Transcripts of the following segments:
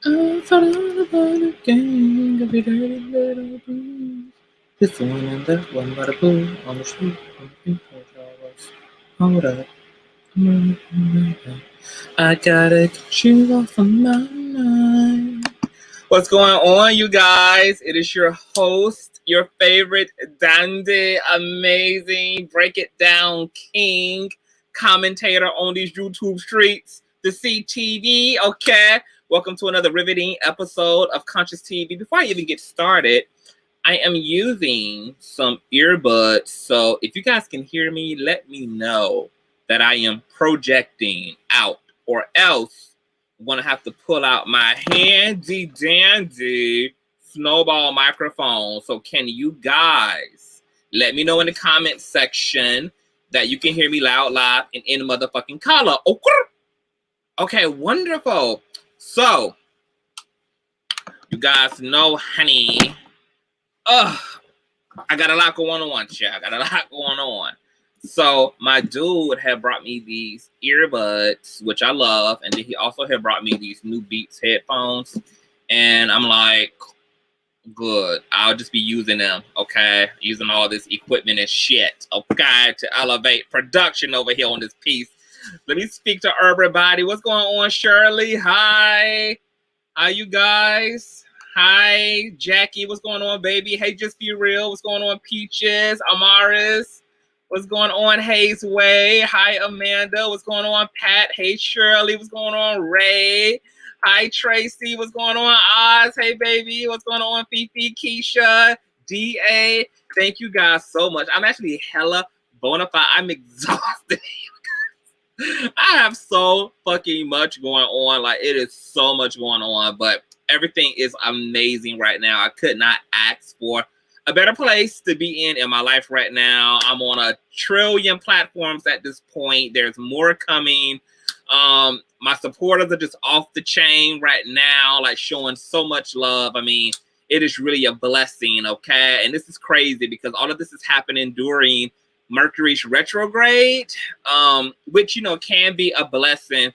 I forgot about the gang of your dirty little blues. This one and that one, but a boom on the street. Hold up, I gotta get you off of my mind. What's going on, you guys? It is your host, your favorite dandy, amazing, break it down king, commentator on these YouTube streets, the CTV, okay? Welcome to another riveting episode of Consciouztv. Before I even get started, I am using some earbuds, so if you guys can hear me, let me know that I am projecting out, or else I'm gonna have to pull out my handy dandy snowball microphone. So can you guys let me know in the comment section that you can hear me loud, live, and in motherfucking color? Okay, wonderful. So you guys know, honey, I got a lot going on, chat. I got a lot going on. So my dude had brought me these earbuds, which I love, and then he also had brought me these new Beats headphones, and I'm like, good, I'll just be using them, okay? Using all this equipment and shit, okay, to elevate production over here on this piece. Let me speak to everybody. What's going on, Shirley? Hi. How you guys? Hi, Jackie. What's going on, baby? Hey, Just Be Real. What's going on, Peaches? Amaris. What's going on, Hayes Way? Hi, Amanda. What's going on, Pat? Hey, Shirley. What's going on, Ray? Hi, Tracy. What's going on, Oz? Hey, baby. What's going on, Fifi, Keisha, DA? Thank you guys so much. I'm actually hella bona fide. I'm exhausted. I have so fucking much going on. Like, it is so much going on, but everything is amazing right now. I could not ask for a better place to be in my life right now. I'm on a trillion platforms at this point. There's more coming. My supporters are just off the chain right now, like showing so much love. I mean, it is really a blessing, okay? And this is crazy because all of this is happening during Mercury's retrograde, which, you know, can be a blessing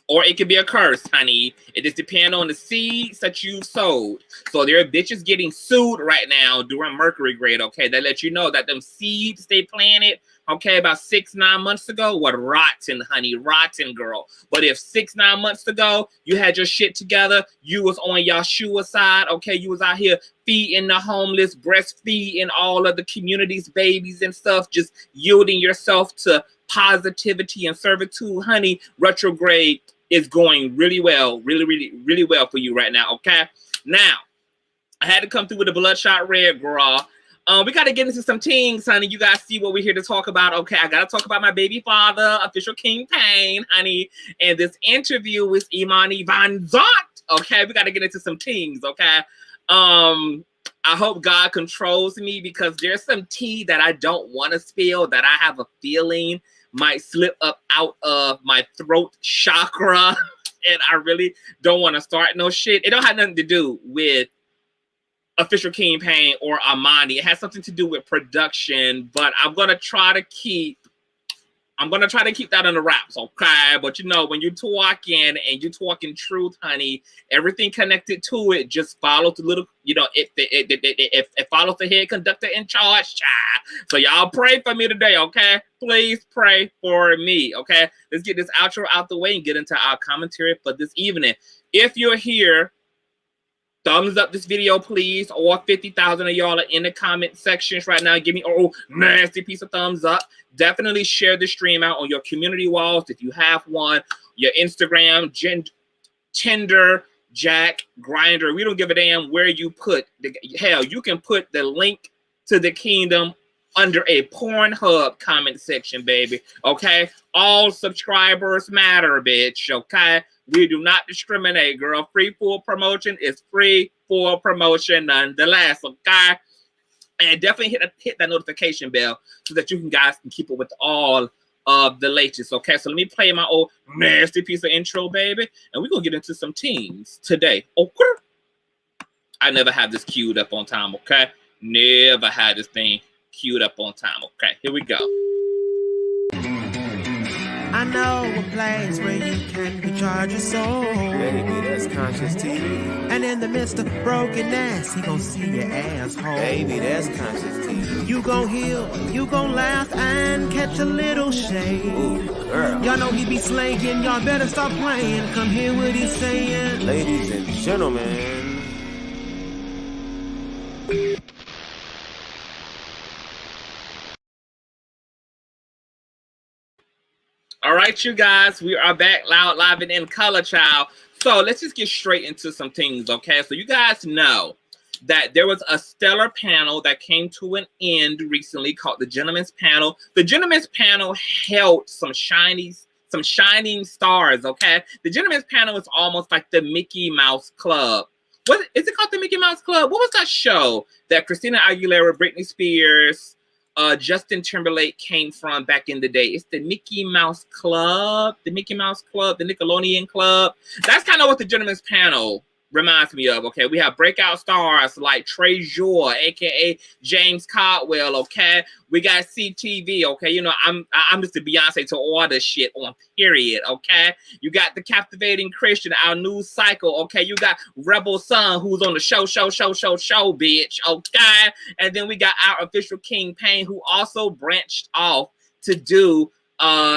or it could be a curse, honey. It just depends on the seeds that you sowed. So there are bitches getting sued right now during Mercury grade, okay? They let you know that them seeds they planted, okay, about 6-9 months ago were rotten, honey, rotten, girl. But if 6-9 months ago you had your shit together, you was on Yahshua side, okay, you was out here feeding the homeless, breastfeeding all of the community's babies and stuff, just yielding yourself to positivity and servitude, honey, retrograde is going really well, really well for you right now, okay? Now, I had to come through with a bloodshot red, girl. We got to get into some things, honey. You guys see what we're here to talk about, okay? I got to talk about my baby father, official King Pain, honey, and this interview with Imani VanZAP, okay? We got to get into some things, okay? I hope God controls me because there's some tea that I don't want to spill that I have a feeling might slip up out of my throat chakra, and I really don't want to start no shit. It don't have nothing to do with official King Pain or Imani. It has something to do with production, but I'm gonna try to keep that on the wraps, okay? But you know, when you're talking and you're talking truth, honey, everything connected to it just follows the little, you know, it follows the head conductor in charge, child. So y'all pray for me today, okay? Please pray for me, okay? Let's get this outro out the way and get into our commentary for this evening. If you're here, thumbs up this video, please. All 50,000 of y'all are in the comment sections right now. Give me a nasty piece of thumbs up. Definitely share the stream out on your community walls if you have one. Your Instagram, Tinder, Jack, Grindr. We don't give a damn where you put. Hell, you can put the link to the kingdom under a Pornhub comment section, baby. Okay? All subscribers matter, bitch. Okay? We do not discriminate, girl. Free full promotion is free full promotion nonetheless, okay? And definitely hit that notification bell so that you guys can keep up with all of the latest, okay? So let me play my old nasty piece of intro, baby, and we're going to get into some teams today. Okay? I never had this queued up on time, okay? Never had this thing queued up on time, okay? Here we go. I know a place where you can recharge your soul. Baby, that's Consciouztv. And in the midst of brokenness, he gon' see your asshole. Baby, that's Consciouztv. You gon' heal, you gon' laugh and catch a little shade. Ooh, girl. Y'all know he be slaying, y'all better stop playing. Come hear what he's saying. Ladies and gentlemen. All right, you guys, we are back loud, live, and in color, child. So let's just get straight into some things, okay? So you guys know that there was a stellar panel that came to an end recently called the Gentleman's Panel. The Gentleman's Panel held some shining stars, okay? The Gentleman's Panel is almost like the Mickey Mouse Club. What is it called, the Mickey Mouse Club? What was that show that Christina Aguilera, Britney Spears, Justin Timberlake came from back in the day? It's the Mickey Mouse Club, the Mickey Mouse Club, the Nickelodeon Club. That's kind of what the Gentleman's Panel reminds me of, okay? We have breakout stars like Treasure, aka James Caldwell, okay? We got CTV, okay? You know, I'm just a Beyonce to all the shit on period, okay? You got the Captivating Christian, our news cycle, okay? You got Rebel Sun, who's on the show, bitch, okay? And then we got our official King Payne, who also branched off to do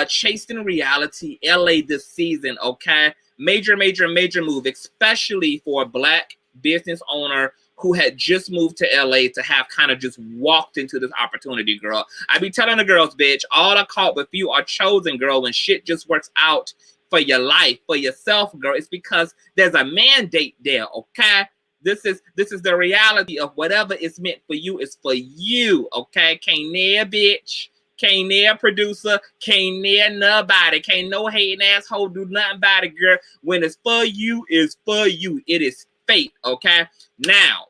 Chasing Reality L.A. this season, okay? Major move, especially for a Black business owner who had just moved to LA to have kind of just walked into this opportunity, girl. I be telling the girls, bitch, all are caught but few are chosen, girl. When shit just works out for your life, for yourself, girl, it's because there's a mandate there, okay? This is the reality of whatever is meant for you is for you, okay? Can't near, bitch. Can't near producer, can't near nobody, can't no hating asshole do nothing about it, girl. When it's for you, it's for you. It is fate, okay? Now,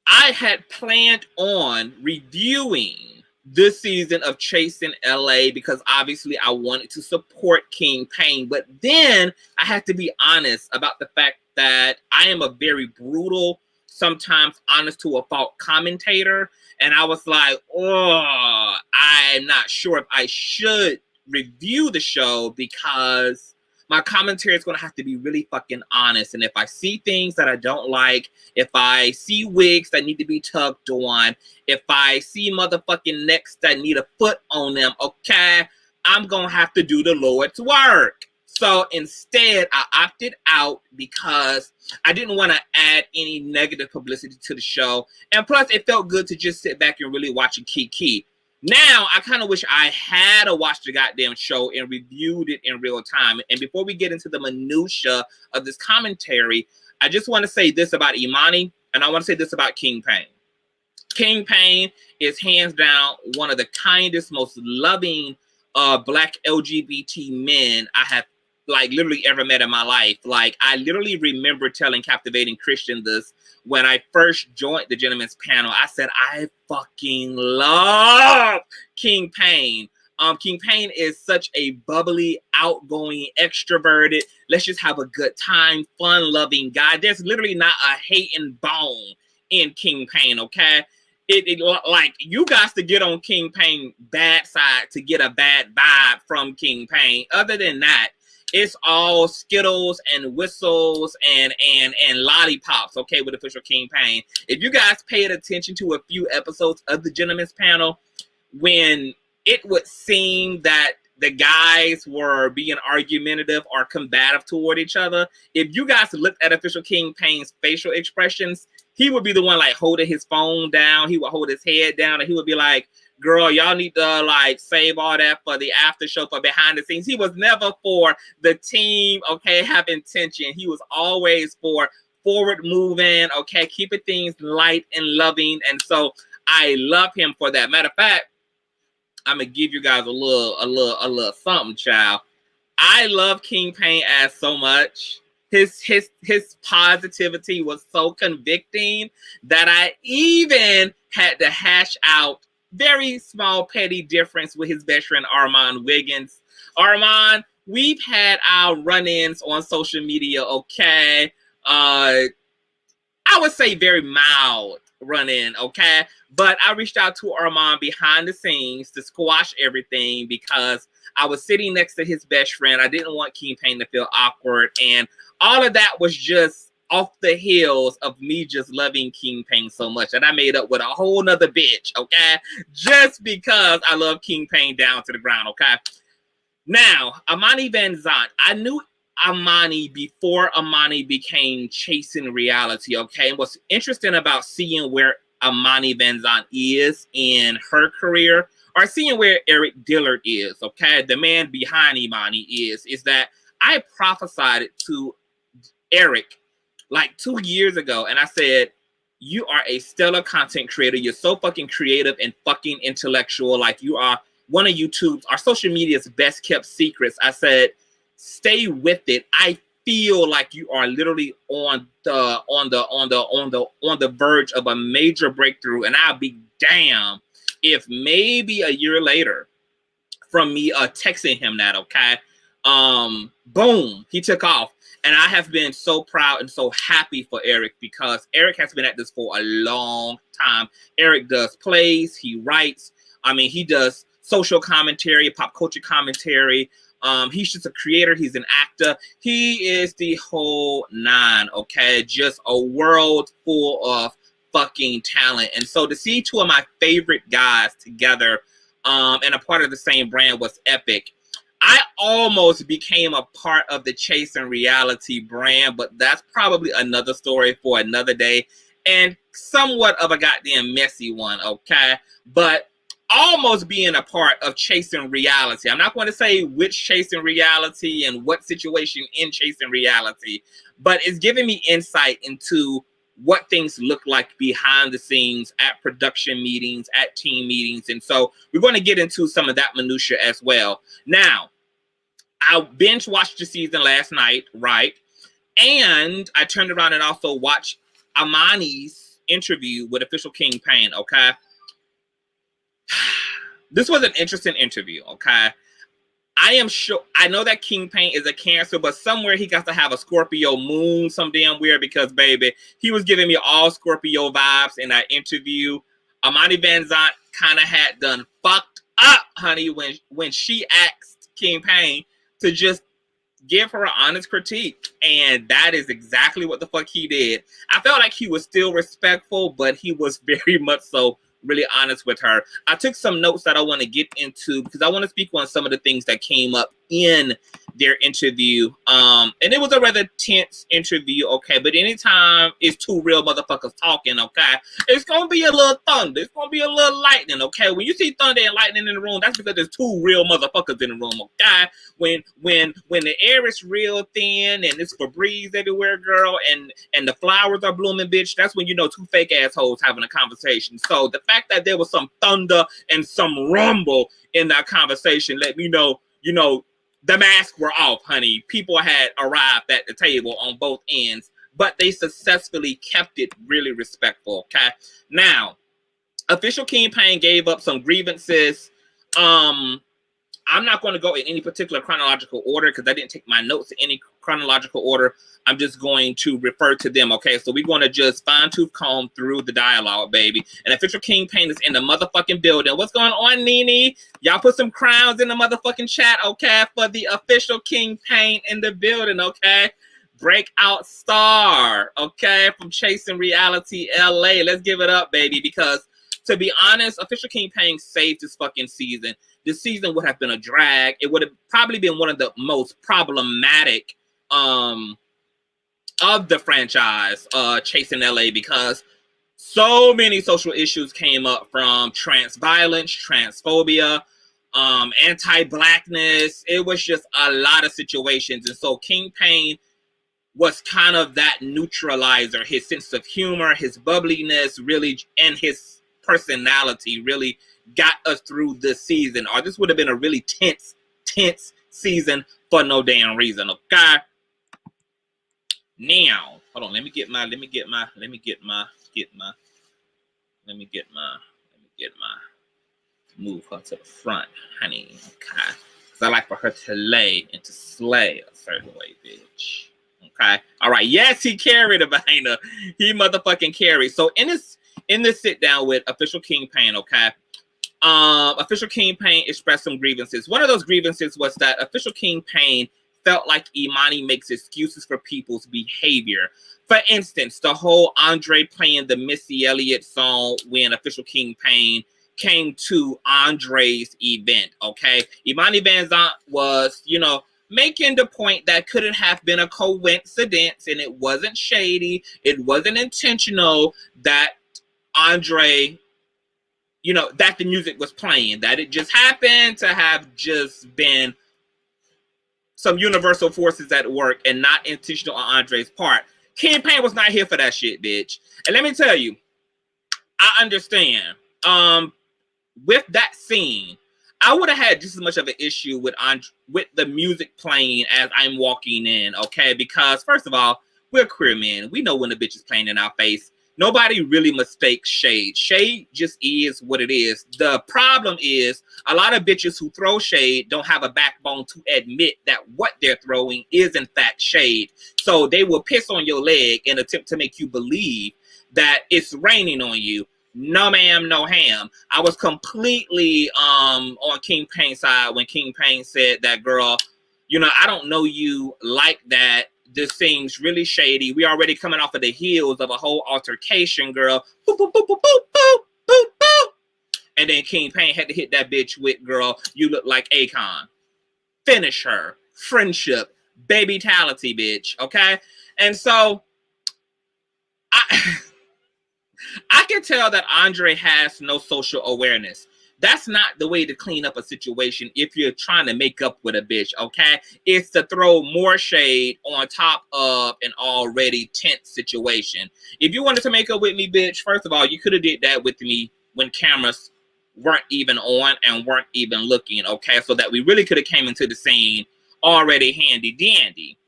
I had planned on reviewing this season of Chasing LA because obviously I wanted to support King Payne, but then I had to be honest about the fact that I am a very brutal, sometimes honest to a fault commentator. And I was like, oh, I'm not sure if I should review the show because my commentary is going to have to be really fucking honest. And if I see things that I don't like, if I see wigs that need to be tugged on, if I see motherfucking necks that need a foot on them, okay, I'm going to have to do the Lord's work. So instead, I opted out because I didn't want to add any negative publicity to the show. And plus, it felt good to just sit back and really watch a Kiki. Now, I kind of wish I had watched the goddamn show and reviewed it in real time. And before we get into the minutia of this commentary, I just want to say this about Imani, and I want to say this about King Payne. King Payne is hands down one of the kindest, most loving Black LGBT men I have like literally ever met in my life. Like, I literally remember telling Captivating Christian this when I first joined the Gentleman's Panel. I said, I fucking love King Payne. King Payne is such a bubbly, outgoing, extroverted, let's just have a good time, fun-loving guy. There's literally not a hating bone in King Payne, okay? Like, you got to get on King Payne's bad side to get a bad vibe from King Payne. Other than that, it's all Skittles and whistles and lollipops, okay, with official King Payne. If you guys paid attention to a few episodes of the Gentleman's Panel, when it would seem that the guys were being argumentative or combative toward each other, if you guys looked at official King Payne's facial expressions, he would be the one like holding his phone down. He would hold his head down and he would be like, girl, y'all need to like save all that for the after show, for behind the scenes. He was never for the team, okay, have intention. He was always for forward moving, okay, keeping things light and loving. And so I love him for that. Matter of fact, I'm gonna give you guys a little something, child. I love King Payne as so much. His positivity was so convicting that I even had to hash out very small petty difference with his best friend Armand Wiggins. Armand, we've had our run-ins on social media, okay? I would say very mild running, okay? But I reached out to Armand behind the scenes to squash everything because I was sitting next to his best friend. I didn't want King Pain to feel awkward. And all of that was just off the heels of me just loving King Pain so much that I made up with a whole nother bitch, okay? Just because I love King Pain down to the ground, okay? Now, Imani VanZAP, I knew Imani before Imani became Chasing Reality, okay? And what's interesting about seeing where Imani VanZAP is in her career, or seeing where Eric Dillard is, okay? The man behind Imani is that I prophesied it to Eric like 2 years ago, and I said, you are a stellar content creator. You're so fucking creative and fucking intellectual. Like, you are one of YouTube's, our social media's best kept secrets. I said, stay with it. I feel like you are literally on the verge of a major breakthrough, and I'll be damned if maybe a year later from me texting him that, okay? Boom, he took off. And I have been so proud and so happy for Eric because Eric has been at this for a long time. Eric does plays, he writes. I mean, he does social commentary, pop culture commentary. He's just a creator. He's an actor. He is the whole nine, okay? Just a world full of fucking talent. And so to see two of my favorite guys together and a part of the same brand was epic. I almost became a part of the Chasing Reality brand, but that's probably another story for another day and somewhat of a goddamn messy one, okay? But almost being a part of Chasing Reality. I'm not going to say which Chasing Reality and what situation in Chasing Reality, but it's giving me insight into what things look like behind the scenes at production meetings, at team meetings. And so we're going to get into some of that minutia as well. Now, I binge watched the season last night, right? And I turned around and also watched Imani's interview with official King Pain, okay? This was an interesting interview, okay? I am sure, I know that King Pain is a Cancer, but somewhere he got to have a Scorpio moon, some damn weird, because, baby, he was giving me all Scorpio vibes in that interview. Imani VanZAP kind of had done fucked up, honey, when she asked King Pain to just give her an honest critique. And that is exactly what the fuck he did. I felt like he was still respectful, but he was very much so really honest with her. I took some notes that I want to get into because I want to speak on some of the things that came up in their interview. And it was a rather tense interview, okay? But anytime it's two real motherfuckers talking, okay, it's gonna be a little thunder. It's gonna be a little lightning, okay? When you see thunder and lightning in the room, that's because there's two real motherfuckers in the room, okay? When the air is real thin and it's Febreze everywhere, girl, and the flowers are blooming, bitch, that's when you know two fake assholes having a conversation. So the fact that there was some thunder and some rumble in that conversation let me know, you know, the masks were off, honey. People had arrived at the table on both ends, but they successfully kept it really respectful, okay? Now, official King Pain gave up some grievances. I'm not going to go in any particular chronological order because I didn't take my notes in any chronological order. I'm just going to refer to them, okay? So we're going to just fine-tooth comb through the dialogue, baby. And official King Pain is in the motherfucking building. What's going on, Nene? Y'all put some crowns in the motherfucking chat, okay? For the official King Pain in the building, okay? Breakout star, okay? From Chasing Reality L.A. Let's give it up, baby, because to be honest, official King Pain saved this fucking season. This season would have been a drag. It would have probably been one of the most problematic of the franchise, Chasing LA, because so many social issues came up from trans violence, transphobia, anti-blackness. It was just a lot of situations. And so King Pain was kind of that neutralizer. His sense of humor, his bubbliness, really, and his personality really got us through this season, or this would have been a really tense season for no damn reason, okay? Now, hold on, let me move her to the front, honey, okay? Because I like for her to lay and to slay a certain way, bitch, okay? All right, yes, he carried a behind her. He motherfucking carried. So in in this sit down with Official King Pain, okay, Official King Pain expressed some grievances. One of those grievances was that Official King Pain felt like Imani makes excuses for people's behavior. For instance, the whole Andre playing the Missy Elliott song when Official King Pain came to Andre's event, okay? Imani VanZAP was, you know, making the point that couldn't have been a coincidence, and it wasn't shady, it wasn't intentional that Andre, you know, that the music was playing, that it just happened to have just been some universal forces at work and not intentional on Andre's part. King Pain was not here for that shit, bitch. And let me tell you, I understand. With that scene, I would have had just as much of an issue with the music playing as I'm walking in, okay? Because first of all, we're queer men. We know when the bitch is playing in our face. Nobody really mistakes shade. Shade just is what it is. The problem is a lot of bitches who throw shade don't have a backbone to admit that what they're throwing is in fact shade. So they will piss on your leg and attempt to make you believe that it's raining on you. No ma'am, no ham. I was completely on King Pain's side when King Pain said that, girl, you know, I don't know you like that. This seems really shady. We already coming off of the heels of a whole altercation, girl. Boop, boop, boop, boop, boop, boop, boop, boop. And then King Pain had to hit that bitch with, girl, you look like Akon. Finish her. Friendship. Baby-tality, bitch. Okay? And so, I can tell that Andre has no social awareness. That's not the way to clean up a situation if you're trying to make up with a bitch, okay? It's to throw more shade on top of an already tense situation. If you wanted to make up with me, bitch, first of all, you could have did that with me when cameras weren't even on and weren't even looking, okay? So that we really could have came into the scene already handy-dandy.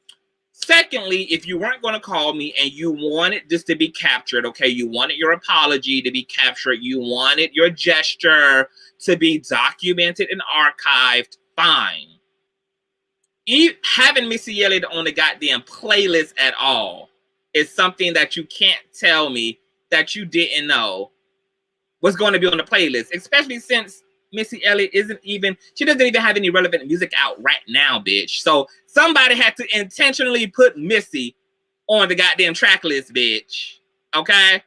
Secondly, if you weren't going to call me and you wanted this to be captured, okay, you wanted your apology to be captured, you wanted your gesture to be documented and archived, fine. Having Missy Elliott on the goddamn playlist at all is something that you can't tell me that you didn't know was going to be on the playlist, especially since Missy Elliott she doesn't even have any relevant music out right now, bitch. So somebody had to intentionally put Missy on the goddamn track list, bitch. Okay?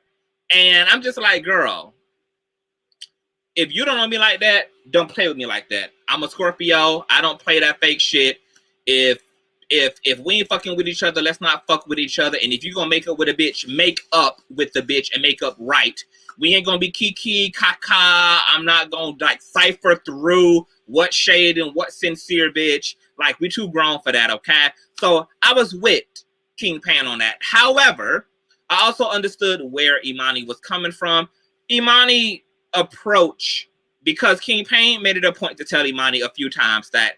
And I'm just like, girl, if you don't know me like that, don't play with me like that. I'm a Scorpio. I don't play that fake shit. If we ain't fucking with each other, let's not fuck with each other. And if you're gonna make up with a bitch, make up with the bitch and make up right. We ain't gonna be kiki, kaka. I'm not gonna like cipher through what shade and what sincere, bitch. Like, we too grown for that, okay? So I was with King Pain on that. However, I also understood where Imani was coming from. Imani approach, because King Pain made it a point to tell Imani a few times that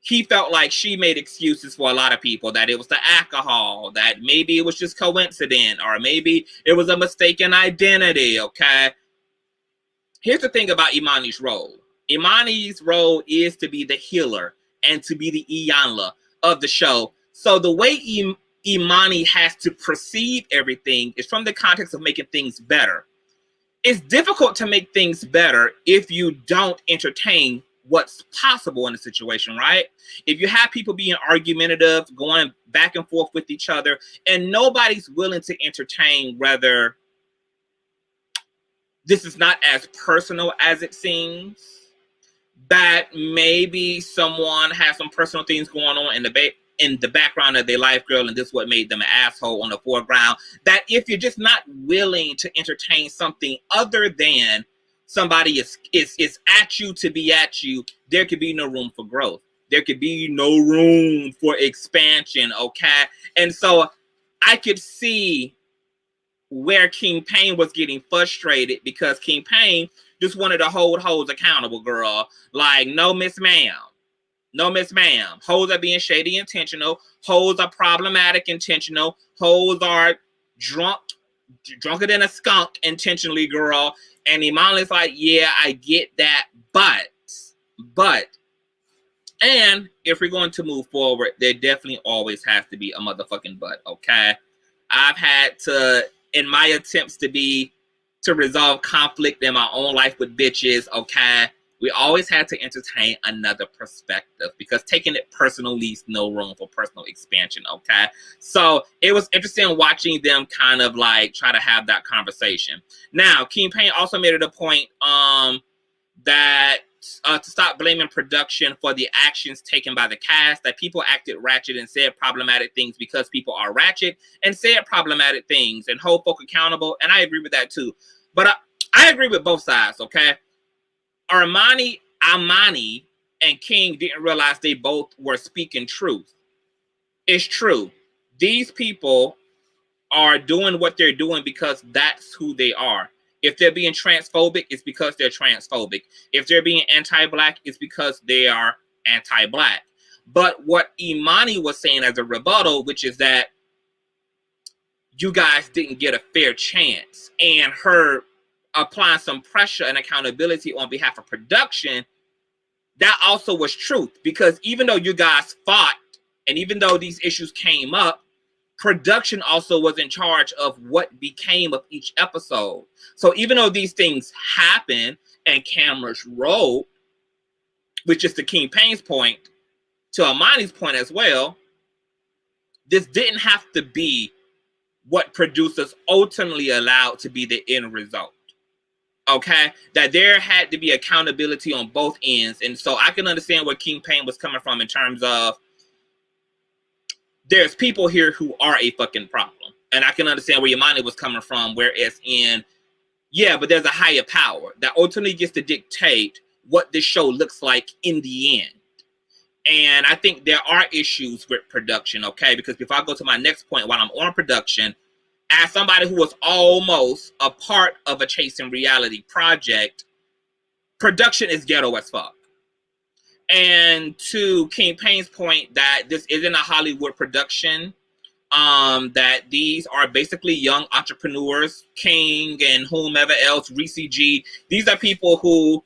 he felt like she made excuses for a lot of people, that it was the alcohol, that maybe it was just coincident, or maybe it was a mistaken identity, okay? Here's the thing about Imani's role. Imani's role is to be the healer and to be the Iyanla of the show. So the way Imani has to perceive everything is from the context of making things better. It's difficult to make things better if you don't entertain what's possible in a situation, right? If you have people being argumentative, going back and forth with each other, and nobody's willing to entertain whether this is not as personal as it seems, that maybe someone has some personal things going on in the background of their life, girl, and this is what made them an asshole on the foreground, that if you're just not willing to entertain something other than somebody is at you to be at you, there could be no room for growth. There could be no room for expansion, okay? And so I could see where King Pain was getting frustrated, because King Pain just wanted to hold hoes accountable, girl. Like, no, miss ma'am. No, miss ma'am. Hoes are being shady intentional. Hoes are problematic intentional. Hoes are drunker than a skunk intentionally, girl. And Imani's like, yeah, I get that, but, and if we're going to move forward, there definitely always has to be a motherfucking but, okay? I've had to, in my attempts to be to resolve conflict in my own life with bitches, okay? We always had to entertain another perspective because taking it personal leaves no room for personal expansion, okay? So it was interesting watching them kind of like try to have that conversation. Now, King Payne also made it a point that to stop blaming production for the actions taken by the cast, that people acted ratchet and said problematic things because people are ratchet and said problematic things, and hold folk accountable. And I agree with that too. But I agree with both sides, okay? Imani, and King didn't realize they both were speaking truth. It's true. These people are doing what they're doing because that's who they are. If they're being transphobic, it's because they're transphobic. If they're being anti-black, it's because they are anti-black. But what Imani was saying as a rebuttal, which is that you guys didn't get a fair chance, and her applying some pressure and accountability on behalf of production, that also was truth. Because even though you guys fought, and even though these issues came up, production also was in charge of what became of each episode. So even though these things happen and cameras roll, which is to King Payne's point, to Imani's point as well, this didn't have to be what producers ultimately allowed to be the end result. Okay? That there had to be accountability on both ends. And so I can understand where King Payne was coming from in terms of there's people here who are a fucking problem. And I can understand where Imani was coming from, whereas in, yeah, but there's a higher power that ultimately gets to dictate what this show looks like in the end. And I think there are issues with production, okay? Because if I go to my next point while I'm on production, as somebody who was almost a part of a Chasing Reality project, production is ghetto as fuck. And to King Payne's point that this isn't a Hollywood production, that these are basically young entrepreneurs, King and whomever else, Reese G. These are people who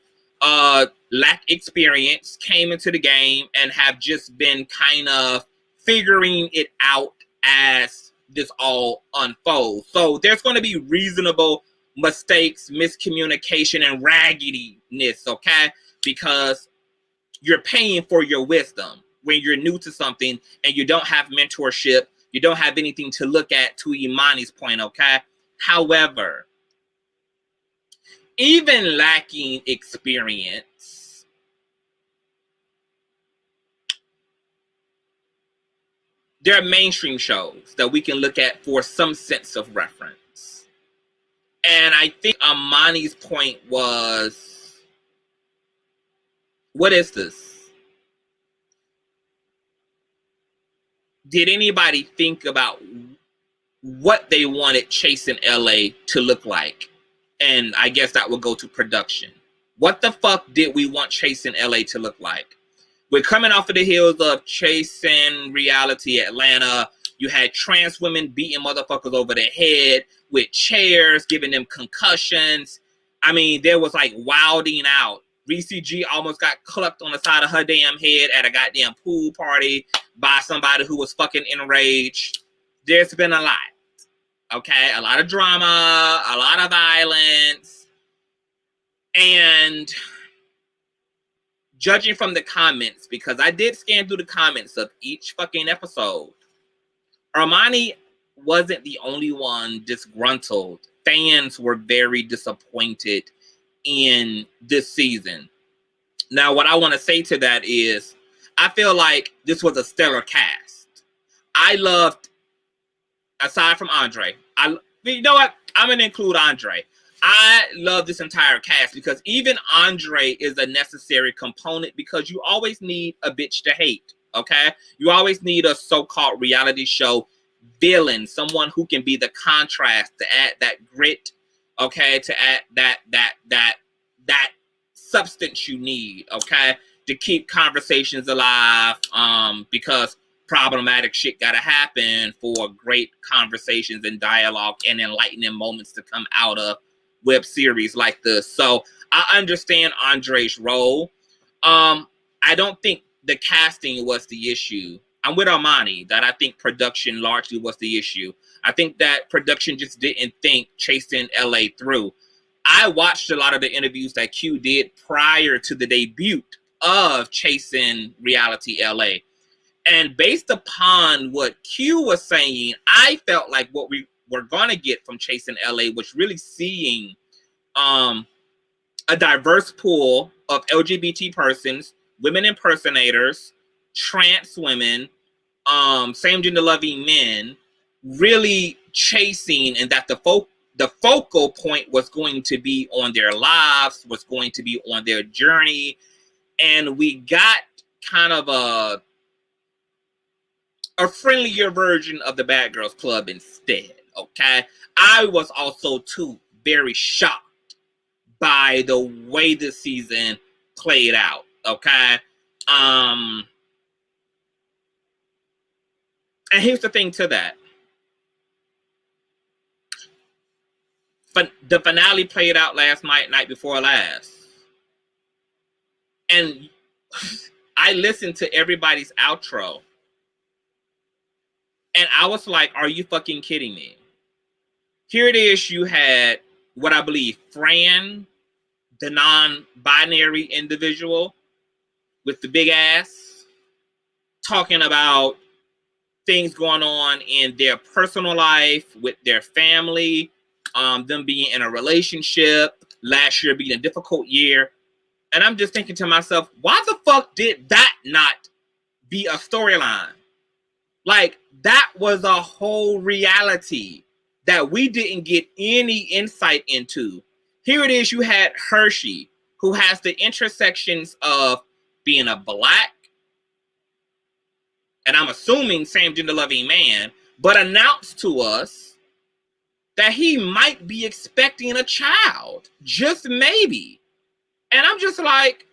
lack experience, came into the game, and have just been kind of figuring it out as this all unfolds. So there's going to be reasonable mistakes, miscommunication, and raggediness, okay? Because you're paying for your wisdom when you're new to something and you don't have mentorship, you don't have anything to look at, to Imani's point, okay? However, even lacking experience, there are mainstream shows that we can look at for some sense of reference. And I think Imani's point was, what is this? Did anybody think about what they wanted Chasing LA to look like? And I guess that would go to production. What the fuck did we want Chasing LA to look like? We're coming off of the heels of Chasing Reality Atlanta. You had trans women beating motherfuckers over the head with chairs, giving them concussions. I mean, there was like wilding out. Reese G almost got clucked on the side of her damn head at a goddamn pool party by somebody who was fucking enraged. There's been a lot. Okay? A lot of drama, a lot of violence. And judging from the comments, because I did scan through the comments of each fucking episode, Imani wasn't the only one disgruntled. Fans were very disappointed in this season. Now, what I want to say to that is, I feel like this was a stellar cast. I loved, aside from Andre, you know what? I'm going to include Andre. I love this entire cast because even Andre is a necessary component because you always need a bitch to hate, okay? You always need a so-called reality show villain, someone who can be the contrast to add that grit, okay? To add that substance you need, okay? To keep conversations alive, because problematic shit gotta happen for great conversations and dialogue and enlightening moments to come out of web series like this. So I understand Andre's role. I don't think the casting was the issue. I'm with Imani that I think production largely was the issue. I think that production just didn't think Chasing LA through. I watched a lot of the interviews that Q did prior to the debut of Chasing Reality L.A. And based upon what Q was saying, I felt like what we were going to get from Chasing L.A. was really seeing a diverse pool of LGBT persons, women impersonators, trans women, same gender loving men, really chasing, and that the focal point was going to be on their lives, was going to be on their journey. And we got kind of a friendlier version of the Bad Girls Club instead, okay? I was also, too, very shocked by the way this season played out, okay? And here's the thing to that. The finale played out last night before last. And I listened to everybody's outro. And I was like, are you fucking kidding me? Here it is, you had what I believe Fran, the non-binary individual with the big ass, talking about things going on in their personal life, with their family, them being in a relationship, last year being a difficult year. And I'm just thinking to myself, why the fuck did that not be a storyline? Like, that was a whole reality that we didn't get any insight into. Here it is, you had Hershey, who has the intersections of being a black, and I'm assuming same gender loving man, but announced to us that he might be expecting a child, just maybe. And I'm just like,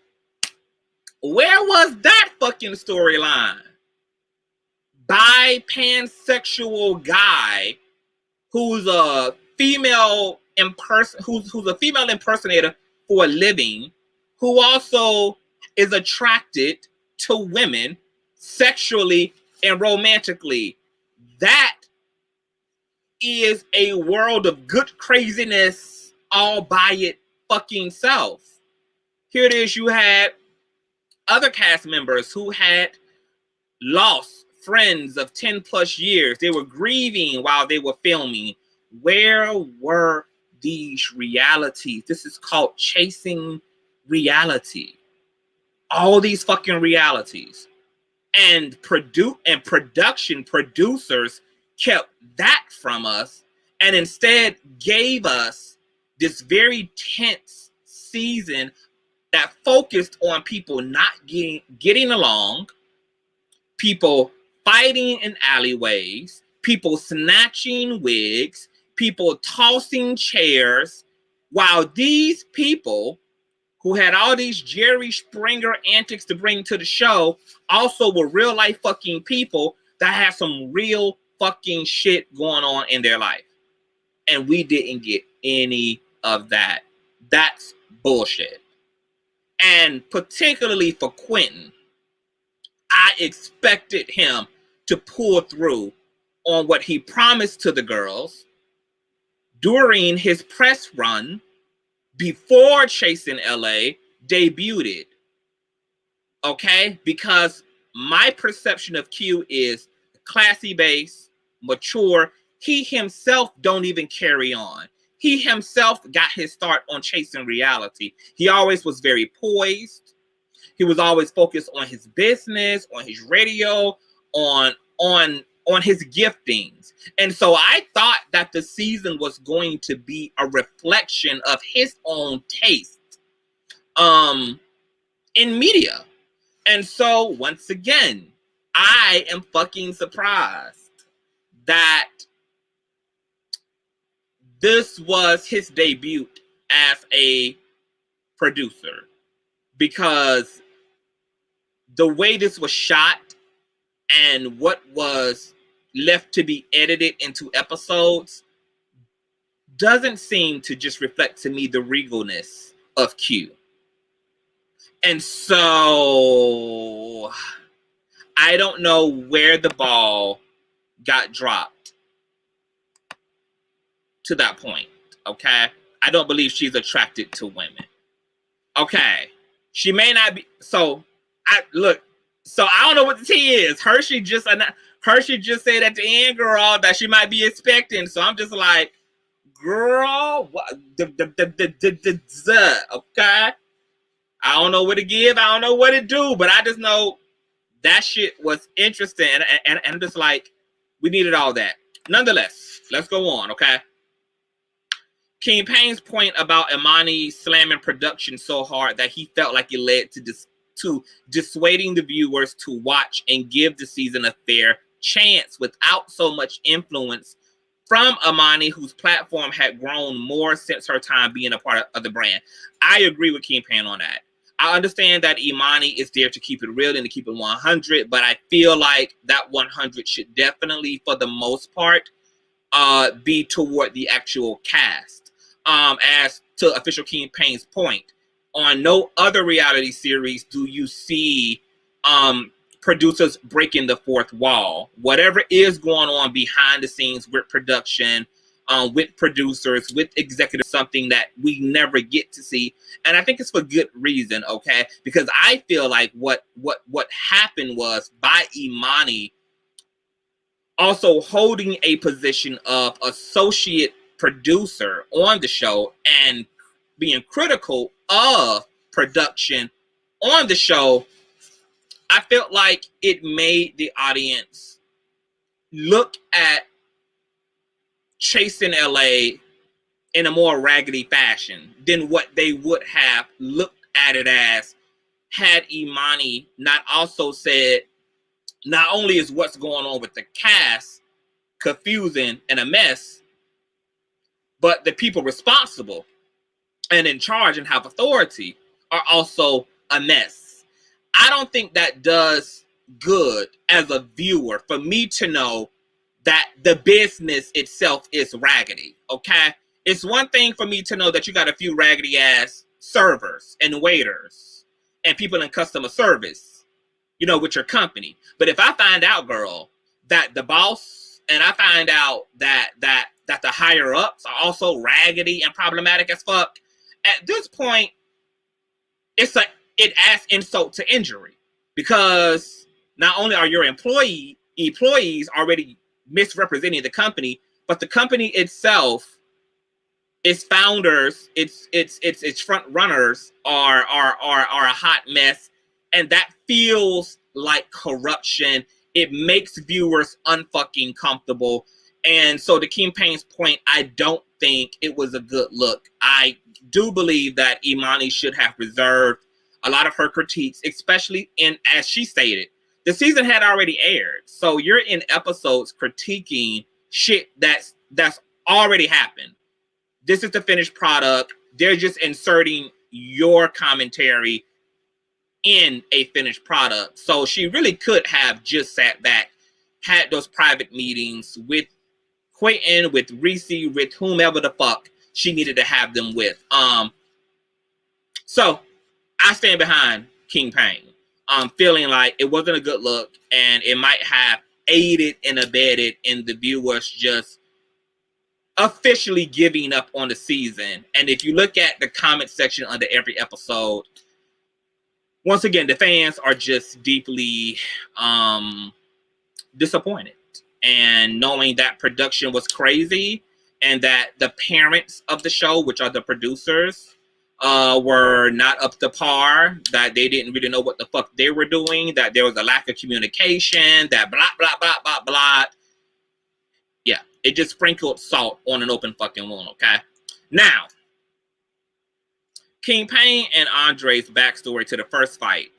where was that fucking storyline? Bi pansexual guy who's a female who's a female impersonator for a living, who also is attracted to women sexually and romantically. That is a world of good craziness all by it fucking self. Here it is, you had other cast members who had lost friends of 10 plus years. They were grieving while they were filming. Where were these realities? This is called Chasing Reality. All these fucking realities. And production producers kept that from us and instead gave us this very tense season that focused on people not getting along, people fighting in alleyways, people snatching wigs, people tossing chairs, while these people who had all these Jerry Springer antics to bring to the show also were real life fucking people that had some real fucking shit going on in their life. And we didn't get any of that. That's bullshit. And particularly for Quentin, I expected him to pull through on what he promised to the girls during his press run before Chasing L.A. debuted. Okay? Because my perception of Q is classy base, mature. He himself don't even carry on. He himself got his start on Chasing Reality. He always was very poised. He was always focused on his business, on his radio, on his giftings. And so I thought that the season was going to be a reflection of his own taste in media. And so once again, I am fucking surprised that this was his debut as a producer, because the way this was shot and what was left to be edited into episodes doesn't seem to just reflect to me the regalness of Q. And so I don't know where the ball got dropped to that point, okay? I don't believe she's attracted to women. Okay. She may not be. So I don't know what the tea is. Hershey just said at the end, girl, that she might be expecting. So I'm just like, girl, what okay. I don't know what to give. I don't know what to do, but I just know that shit was interesting. And I'm just like, we needed all that. Nonetheless, let's go on, okay? King Payne's point about Imani slamming production so hard that he felt like it led to dissuading the viewers to watch and give the season a fair chance without so much influence from Imani, whose platform had grown more since her time being a part of the brand. I agree with King Payne on that. I understand that Imani is there to keep it real and to keep it 100, but I feel like that 100 should definitely, for the most part, be toward the actual cast. As to official King Payne's point, on no other reality series do you see producers breaking the fourth wall. Whatever is going on behind the scenes with production, with producers, with executives, something that we never get to see. And I think it's for good reason, okay? Because I feel like what happened was, by Imani also holding a position of associate producer on the show and being critical of production on the show, I felt like it made the audience look at Chasing LA in a more raggedy fashion than what they would have looked at it as had Imani not also said, not only is what's going on with the cast confusing and a mess, but the people responsible and in charge and have authority are also a mess. I don't think that does good as a viewer for me to know that the business itself is raggedy, okay? It's one thing for me to know that you got a few raggedy ass servers and waiters and people in customer service, with your company. But if I find out, girl, that the boss, and I find out that the higher ups are also raggedy and problematic as fuck, at this point, it adds insult to injury, because not only are your employees already misrepresenting the company, but the company itself, its founders, its front runners are a hot mess, and that feels like corruption. It makes viewers unfucking comfortable. And so to King Payne's point, I don't think it was a good look. I do believe that Imani should have reserved a lot of her critiques, especially as she stated, the season had already aired. So you're in episodes critiquing shit that's already happened. This is the finished product. They're just inserting your commentary in a finished product. So she really could have just sat back, had those private meetings with Quentin, with Reese, with whomever the fuck she needed to have them with. So I stand behind King Payne. Feeling like it wasn't a good look, and it might have aided and abetted in the viewers just officially giving up on the season. And if you look at the comment section under every episode, once again, the fans are just deeply disappointed. And knowing that production was crazy, and that the parents of the show, which are the producers, were not up to par, that they didn't really know what the fuck they were doing, that there was a lack of communication, that blah, blah, blah, blah, blah. Yeah, it just sprinkled salt on an open fucking wound, okay? Now, King Payne and Andre's backstory to the first fight,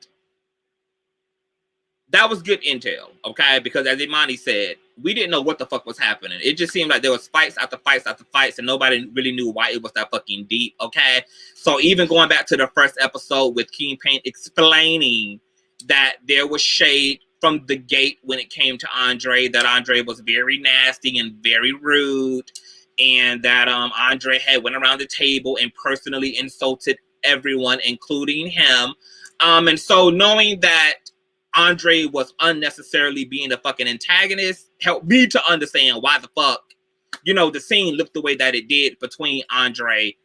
that was good intel, okay? Because as Imani said, we didn't know what the fuck was happening. It just seemed like there was fights after fights after fights, and nobody really knew why it was that fucking deep, okay? So even going back to the first episode with King Payne explaining that there was shade from the gate when it came to Andre, that Andre was very nasty and very rude, and that Andre had went around the table and personally insulted everyone, including him. And so knowing that Andre was unnecessarily being a fucking antagonist helped me to understand why the fuck, the scene looked the way that it did between Andre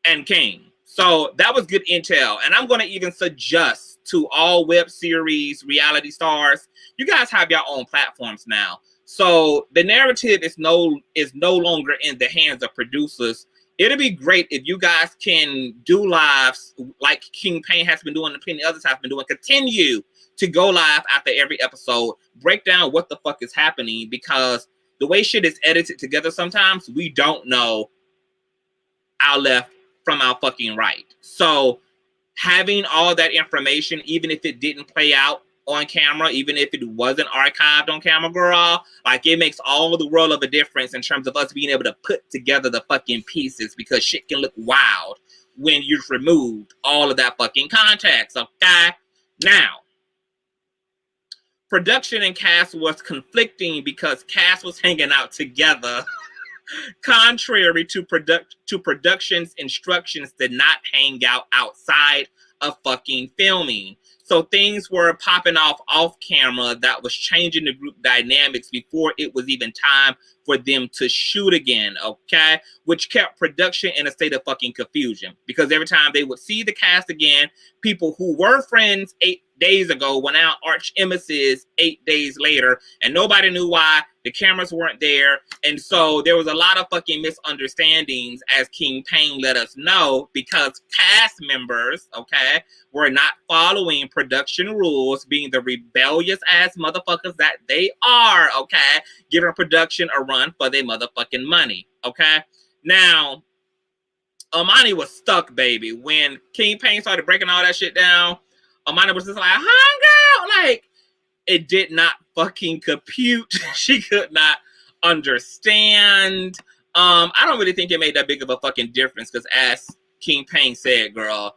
and King. So that was good intel. And I'm going to even suggest to all web series, reality stars, you guys have your own platforms now. So the narrative is no longer in the hands of producers. It'll be great if you guys can do lives like King Payne has been doing and plenty others have been doing. Continue to go live after every episode. Break down what the fuck is happening, because the way shit is edited together sometimes, we don't know our left from our fucking right. So having all that information, even if it didn't play out on camera, even if it wasn't archived on camera, girl, like, it makes all the world of a difference in terms of us being able to put together the fucking pieces, because shit can look wild when you've removed all of that fucking context, okay? Now, production and cast was conflicting because cast was hanging out together contrary to production's instructions to not hang out outside of fucking filming. So things were popping off camera that was changing the group dynamics before it was even time for them to shoot again, okay? Which kept production in a state of fucking confusion, because every time they would see the cast again, people who were friends 8 days ago were now arch emesis 8 days later, and nobody knew why. The cameras weren't there, and so there was a lot of fucking misunderstandings, as King Payne let us know, because cast members, okay, were not following production rules, being the rebellious ass motherfuckers that they are, okay, giving production a run for their motherfucking money, okay? Now, Imani was stuck, baby. When King Payne started breaking all that shit down, Imani was just like, huh, girl? Like, it did not fucking compute. She could not understand. I don't really think it made that big of a fucking difference, because as King Payne said, girl,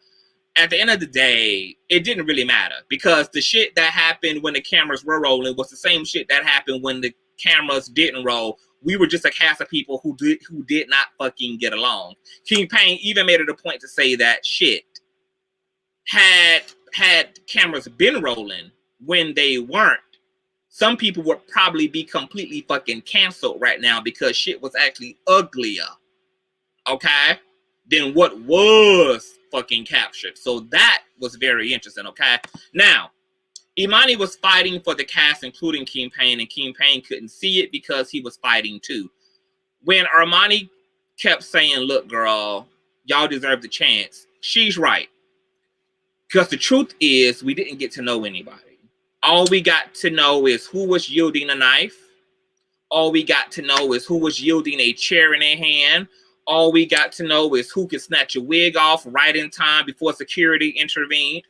at the end of the day, it didn't really matter, because the shit that happened when the cameras were rolling was the same shit that happened when the cameras didn't roll. We were just a cast of people who did not fucking get along. King Payne even made it a point to say that shit, had cameras been rolling when they weren't, some people would probably be completely fucking canceled right now, because shit was actually uglier, okay, than what was fucking captured. So that was very interesting, okay? Now, Imani was fighting for the cast, including King Payne, and King Payne couldn't see it because he was fighting too. When Imani kept saying, look, girl, y'all deserve the chance, she's right. Because the truth is, we didn't get to know anybody. All we got to know is who was yielding a knife. All we got to know is who was yielding a chair in their hand. All we got to know is who could snatch a wig off right in time before security intervened.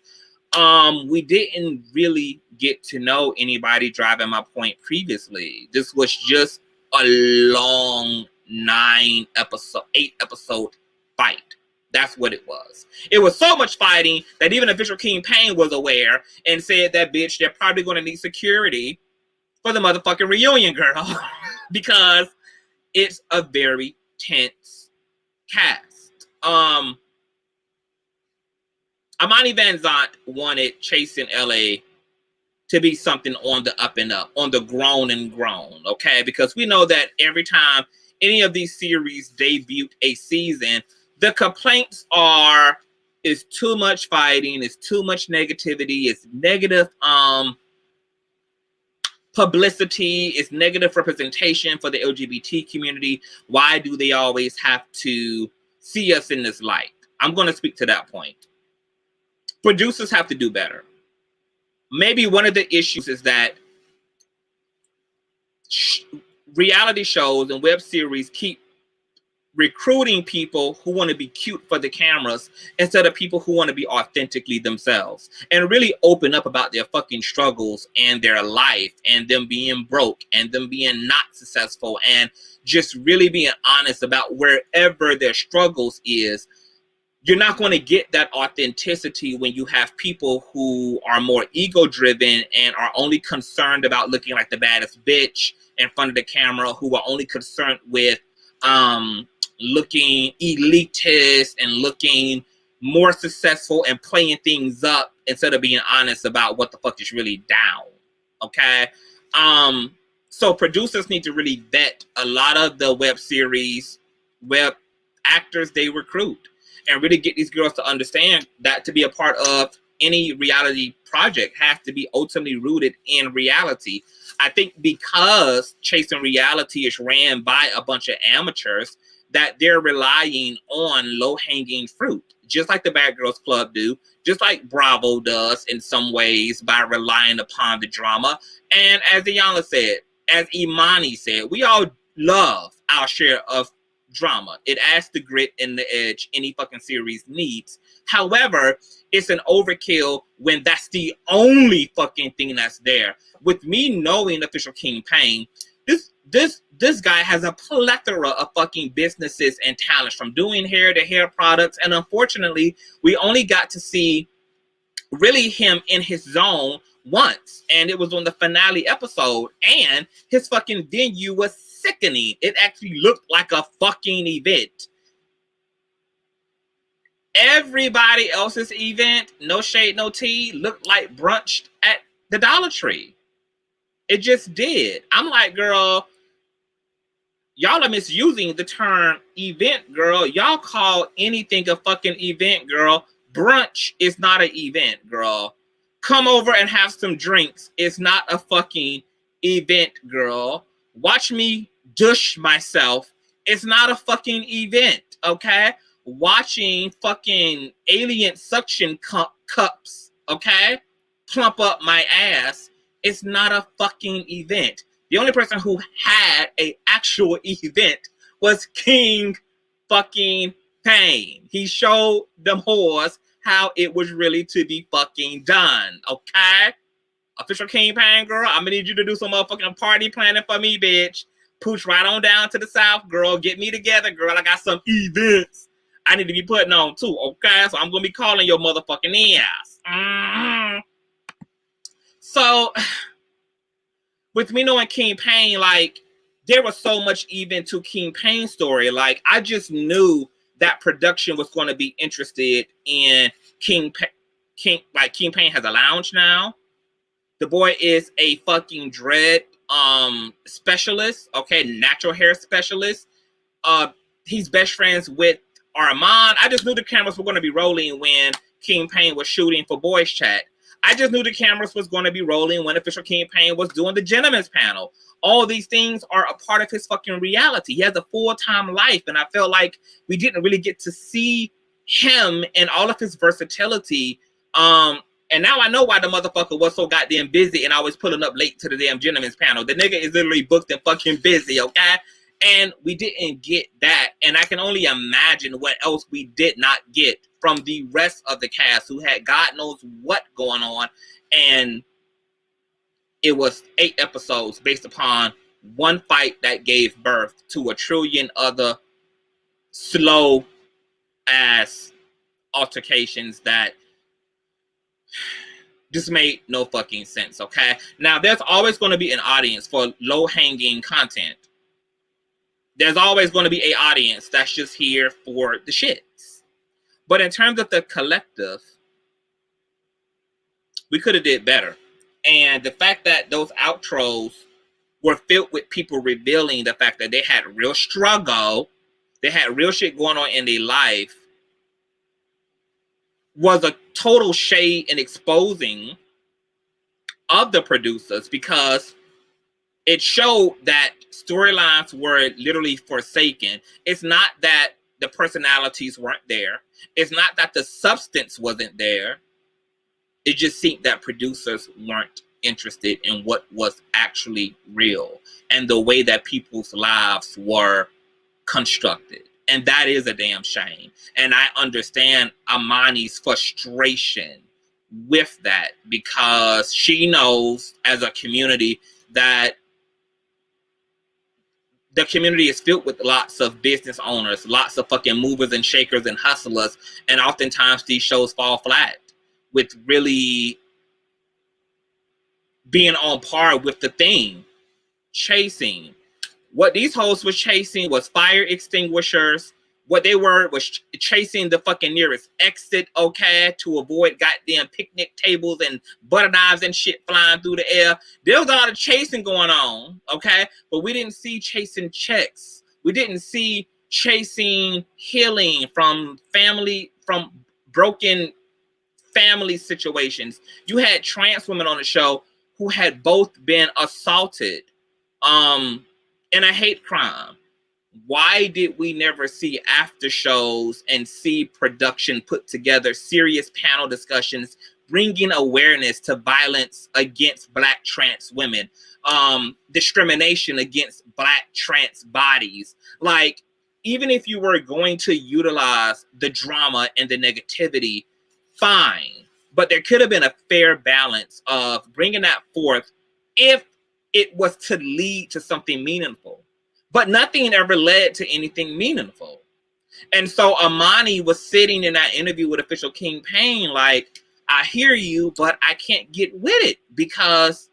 We didn't really get to know anybody, driving my point previously. This was just a long 8 episode fight. That's what it was. It was so much fighting that even official King Payne was aware and said that, bitch, they're probably going to need security for the motherfucking reunion, girl. Because it's a very tense cast. Imani VanZAP wanted Chasing L.A. to be something on the up and up, on the grown and grown, okay? Because we know that every time any of these series debut a season, the complaints are, it's too much fighting, it's too much negativity, it's negative publicity, it's negative representation for the LGBT community. Why do they always have to see us in this light? I'm going to speak to that point. Producers have to do better. Maybe one of the issues is that reality shows and web series keep recruiting people who want to be cute for the cameras instead of people who want to be authentically themselves and really open up about their fucking struggles and their life and them being broke and them being not successful and just really being honest about wherever their struggles is. You're not going to get that authenticity when you have people who are more ego-driven and are only concerned about looking like the baddest bitch in front of the camera, who are only concerned with looking elitist and looking more successful and playing things up instead of being honest about what the fuck is really down, okay? So producers need to really vet a lot of the web series, web actors they recruit. and really get these girls to understand that to be a part of any reality project has to be ultimately rooted in reality. I think because Chasing Reality is ran by a bunch of amateurs, that they're relying on low-hanging fruit, just like the Bad Girls Club do, just like Bravo does in some ways by relying upon the drama. And as Iyanla said, as Imani said, we all love our share of drama. It adds the grit and the edge any fucking series needs. However, it's an overkill when that's the only fucking thing that's there. With me knowing Official King Pain, this guy has a plethora of fucking businesses and talents, from doing hair to hair products. And unfortunately, we only got to see really him in his zone once, and it was on the finale episode, and his fucking venue was sickening. It actually looked like a fucking event. Everybody else's event, no shade, no tea, looked like brunch at the Dollar Tree. It just did. I'm like, girl, y'all are misusing the term event, girl. Y'all call anything a fucking event, girl. Brunch is not an event, girl. Come over and have some drinks. It's not a fucking event, girl. Watch me douche myself. It's not a fucking event, okay? Watching fucking alien suction cups, okay, plump up my ass. It's not a fucking event. The only person who had a actual event was King fucking Pain. He showed them whores how it was really to be fucking done, okay? Official King Pain, girl, I'm gonna need you to do some motherfucking party planning for me, bitch. Pooch right on down to the south, girl. Get me together, girl. I got some events I need to be putting on too, okay? So I'm gonna be calling your motherfucking ass. So, with me knowing King Pain, like, there was so much even to King Pain's story. Like, I just knew that production was going to be interested in King Pain. King Pain has a lounge now. The boy is a fucking dread specialist, okay, natural hair specialist. He's best friends with Armand. I just knew the cameras were going to be rolling when King Pain was shooting for Boys Chat. I just knew the cameras was going to be rolling when Official King Pain was doing the Gentleman's Panel. All these things are a part of his fucking reality. He has a full-time life, and I felt like we didn't really get to see him and all of his versatility. And now I know why the motherfucker was so goddamn busy and always pulling up late to the damn Gentleman's Panel. The nigga is literally booked and fucking busy, okay? And we didn't get that. And I can only imagine what else we did not get from the rest of the cast, who had God knows what going on. And it was 8 episodes based upon one fight that gave birth to a trillion other slow ass altercations that just made no fucking sense, okay? Now, there's always going to be an audience for low-hanging content. There's always going to be an audience that's just here for the shits. But in terms of the collective, we could have did better. And the fact that those outros were filled with people revealing the fact that they had real struggle, they had real shit going on in their life, was a total shade and exposing of the producers, because it showed that storylines were literally forsaken. It's not that the personalities weren't there. It's not that the substance wasn't there. It just seemed that producers weren't interested in what was actually real and the way that people's lives were constructed. And that is a damn shame. And I understand Imani's frustration with that, because she knows as a community that the community is filled with lots of business owners, lots of fucking movers and shakers and hustlers. And oftentimes these shows fall flat with really being on par with the theme, chasing. What these hoes was chasing was fire extinguishers. What they were was chasing the fucking nearest exit, okay, to avoid goddamn picnic tables and butter knives and shit flying through the air. There was a lot of chasing going on, okay? But we didn't see chasing checks. We didn't see chasing healing from broken family situations. You had trans women on the show who had both been assaulted in a hate crime. Why did we never see after shows and see production put together, serious panel discussions, bringing awareness to violence against Black trans women, discrimination against Black trans bodies? Like, even if you were going to utilize the drama and the negativity, fine. But there could have been a fair balance of bringing that forth if it was to lead to something meaningful. But nothing ever led to anything meaningful. And so Imani was sitting in that interview with Official King Payne like, I hear you, but I can't get with it because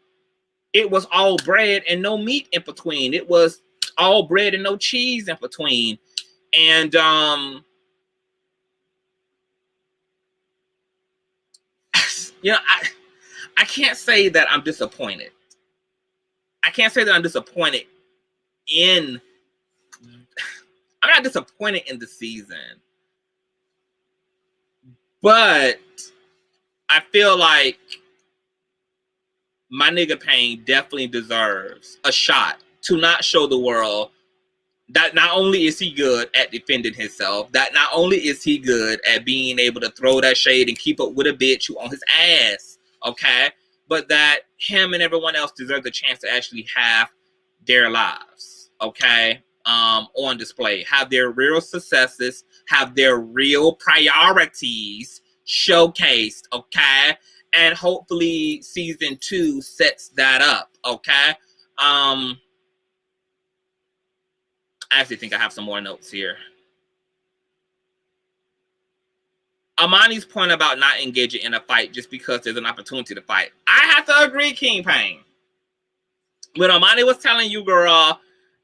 it was all bread and no meat in between. It was all bread and no cheese in between. And you know, I can't say that I'm disappointed. I can't say that I'm disappointed in... I'm not disappointed in the season. But I feel like my nigga Payne definitely deserves a shot to not show the world that not only is he good at defending himself, that not only is he good at being able to throw that shade and keep up with a bitch who on his ass, okay? But that him and everyone else deserve the chance to actually have their lives, okay? On display, have their real successes, have their real priorities showcased, okay? And hopefully season 2 sets that up, okay? I actually think I have some more notes here. Imani's point about not engaging in a fight just because there's an opportunity to fight. I have to agree, King Payne. When Imani was telling you, girl,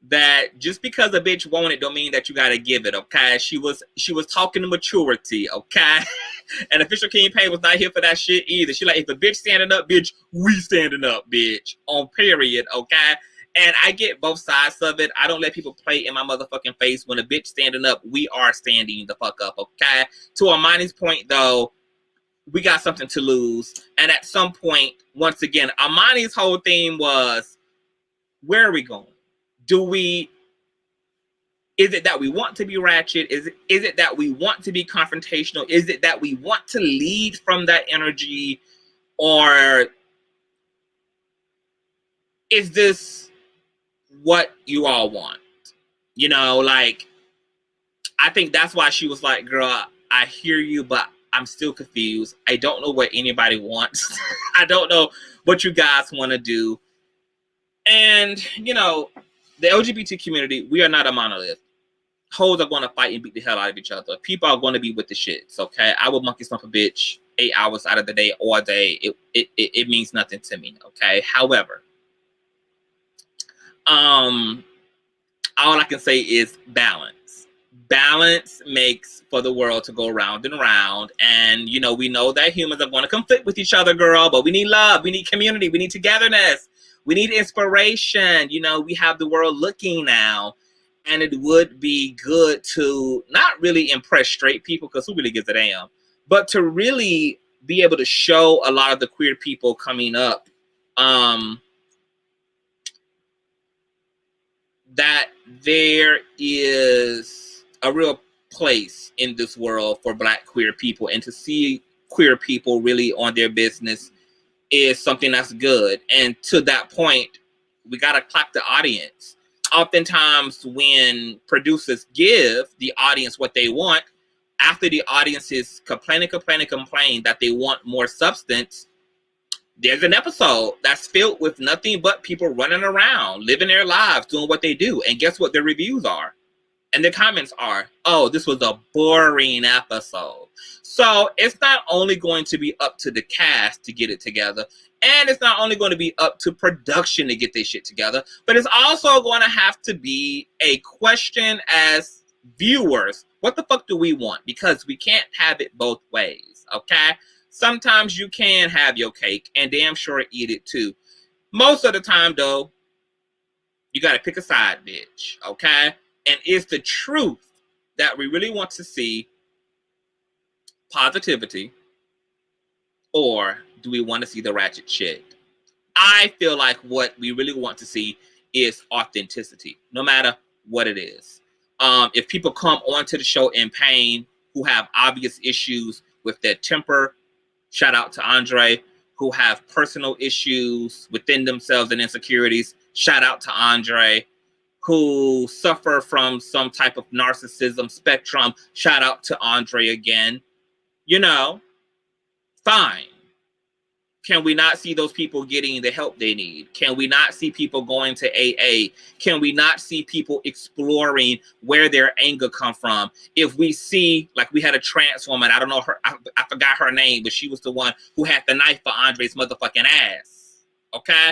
that just because a bitch want it don't mean that you gotta give it, okay? She was talking to maturity, okay? And Official King Payne was not here for that shit either. She like, if a bitch standing up, bitch, we standing up, bitch. On period, okay? And I get both sides of it. I don't let people play in my motherfucking face. When a bitch standing up, we are standing the fuck up, okay? To Imani's point, though, we got something to lose. And at some point, once again, Imani's whole theme was, where are we going? Is it that we want to be ratchet? Is it that we want to be confrontational? Is it that we want to lead from that energy? Or is this what you all want? You know, like, I think that's why she was like, girl, I hear you, but I'm still confused. I don't know what anybody wants. I don't know what you guys want to do. And, you know, the LGBT community, we are not a monolith. Hoes are going to fight and beat the hell out of each other. People are going to be with the shits, okay? I will monkey stomp a bitch 8 hours out of the day, all day. It means nothing to me, okay? However, all I can say is balance. Balance makes for the world to go round and round. And, you know, we know that humans are going to conflict with each other, girl, but we need love. We need community. We need togetherness. We need inspiration. You know, we have the world looking now. And it would be good to not really impress straight people, because who really gives a damn, but to really be able to show a lot of the queer people coming up that there is a real place in this world for Black queer people, and to see queer people really on their business is something that's good. And to that point, we got to clap the audience. Oftentimes when producers give the audience what they want, after the audience is complain that they want more substance, there's an episode that's filled with nothing but people running around, living their lives, doing what they do. And guess what their reviews are? And the comments are, oh, this was a boring episode. So it's not only going to be up to the cast to get it together, and it's not only going to be up to production to get this shit together, but it's also going to have to be a question as viewers. What the fuck do we want? Because we can't have it both ways, okay? Sometimes you can have your cake and damn sure eat it too. Most of the time, though, you got to pick a side, bitch, okay? And is the truth that we really want to see positivity, or do we want to see the ratchet shit? I feel like what we really want to see is authenticity, no matter what it is. If people come onto the show in pain, who have obvious issues with their temper, shout out to Andre, who have personal issues within themselves and insecurities, shout out to Andre, who suffer from some type of narcissism spectrum, shout out to Andre again. You know, fine. Can we not see those people getting the help they need? Can we not see people going to AA? Can we not see people exploring where their anger come from? If we see, like we had a trans woman, I don't know her, I forgot her name, but she was the one who had the knife for Andre's motherfucking ass. Okay?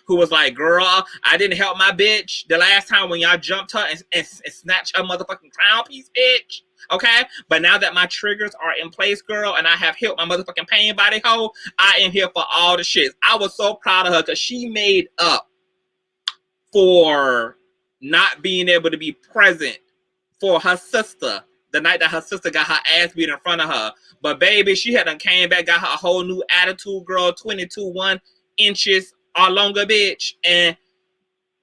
Who was like, girl, I didn't help my bitch the last time when y'all jumped her and snatched her motherfucking crown piece, bitch. Okay? But now that my triggers are in place, girl, and I have healed my motherfucking pain body hole, I am here for all the shit. I was so proud of her because she made up for not being able to be present for her sister the night that her sister got her ass beat in front of her. But baby, she had done came back, got her a whole new attitude, girl, 1 inches or longer, bitch, and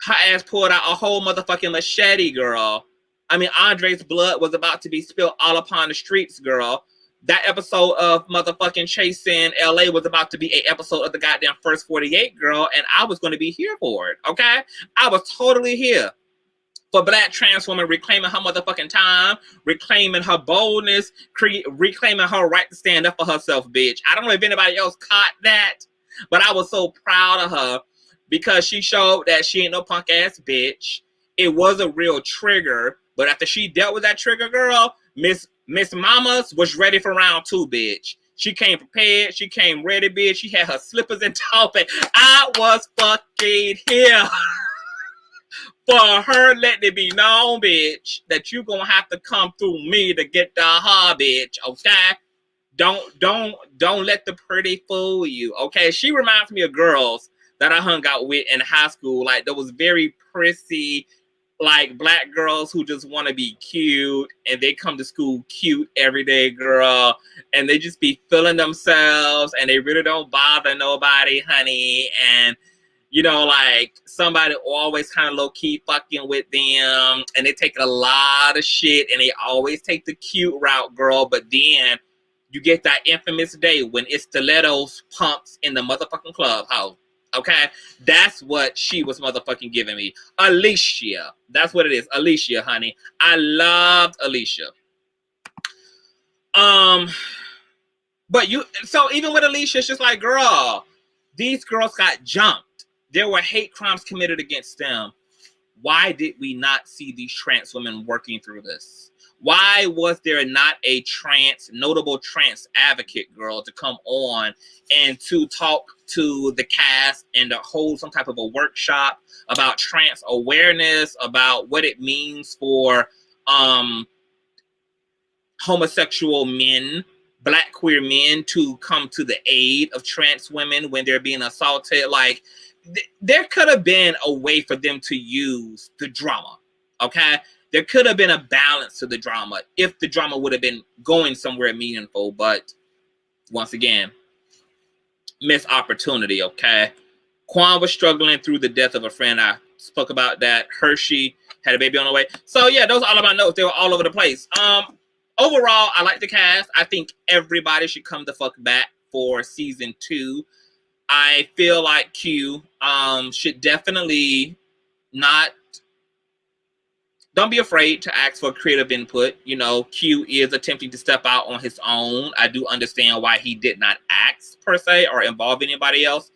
her ass pulled out a whole motherfucking machete, girl. I mean, Andre's blood was about to be spilled all upon the streets, girl. That episode of motherfucking Chasing L.A. was about to be an episode of the goddamn First 48, girl, and I was going to be here for it, okay? I was totally here for Black trans woman reclaiming her motherfucking time, reclaiming her boldness, reclaiming her right to stand up for herself, bitch. I don't know if anybody else caught that, but I was so proud of her because she showed that she ain't no punk ass bitch. It was a real trigger, but after she dealt with that trigger, girl, Miss Mamas was ready for round 2, bitch. She came prepared. She came ready, bitch. She had her slippers and top. I was fucking here for her letting it be known, bitch, that you gonna have to come through me to get the her, bitch. Okay? Don't let the pretty fool you. Okay? She reminds me of girls that I hung out with in high school. Like, there was very prissy, like, Black girls who just want to be cute, and they come to school cute every day, girl, and they just be feeling themselves, and they really don't bother nobody, honey, and, you know, like, somebody always kind of low-key fucking with them, and they take a lot of shit, and they always take the cute route, girl, but then you get that infamous day when it's stilettos pumps in the motherfucking clubhouse. Okay, that's what she was motherfucking giving me. Alicia, that's what it is. Alicia, honey, I loved Alicia. But so even with Alicia, it's just like, girl, these girls got jumped. There were hate crimes committed against them. Why did we not see these trans women working through this? Why was there not a notable trans advocate, girl, to come on and to talk to the cast and to hold some type of a workshop about trans awareness, about what it means for homosexual men, Black queer men, to come to the aid of trans women when they're being assaulted? Like, there could have been a way for them to use the drama, okay? There could have been a balance to the drama if the drama would have been going somewhere meaningful. But once again, missed opportunity, okay? Quan was struggling through the death of a friend. I spoke about that. Hershey had a baby on the way. So yeah, those are all of my notes. They were all over the place. Overall, I like the cast. I think everybody should come the fuck back for season 2. I feel like Q should definitely don't be afraid to ask for creative input. You know, Q is attempting to step out on his own. I do understand why he did not ask, per se, or involve anybody else.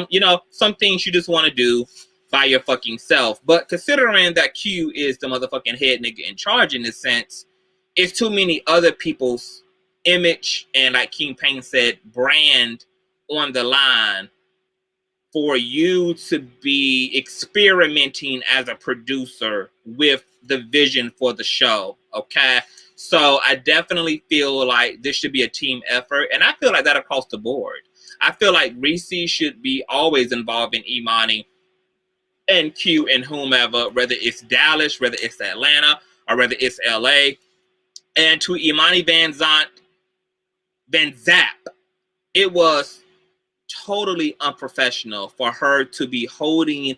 You know, some things you just want to do by your fucking self. But considering that Q is the motherfucking head nigga in charge in this sense, it's too many other people's image and, like King Payne said, brand on the line for you to be experimenting as a producer with the vision for the show, okay? So I definitely feel like this should be a team effort, and I feel like that across the board. I feel like Reese should be always involved in Imani and Q and whomever, whether it's Dallas, whether it's Atlanta, or whether it's LA. And to Imani VanZAP, it was totally unprofessional for her to be holding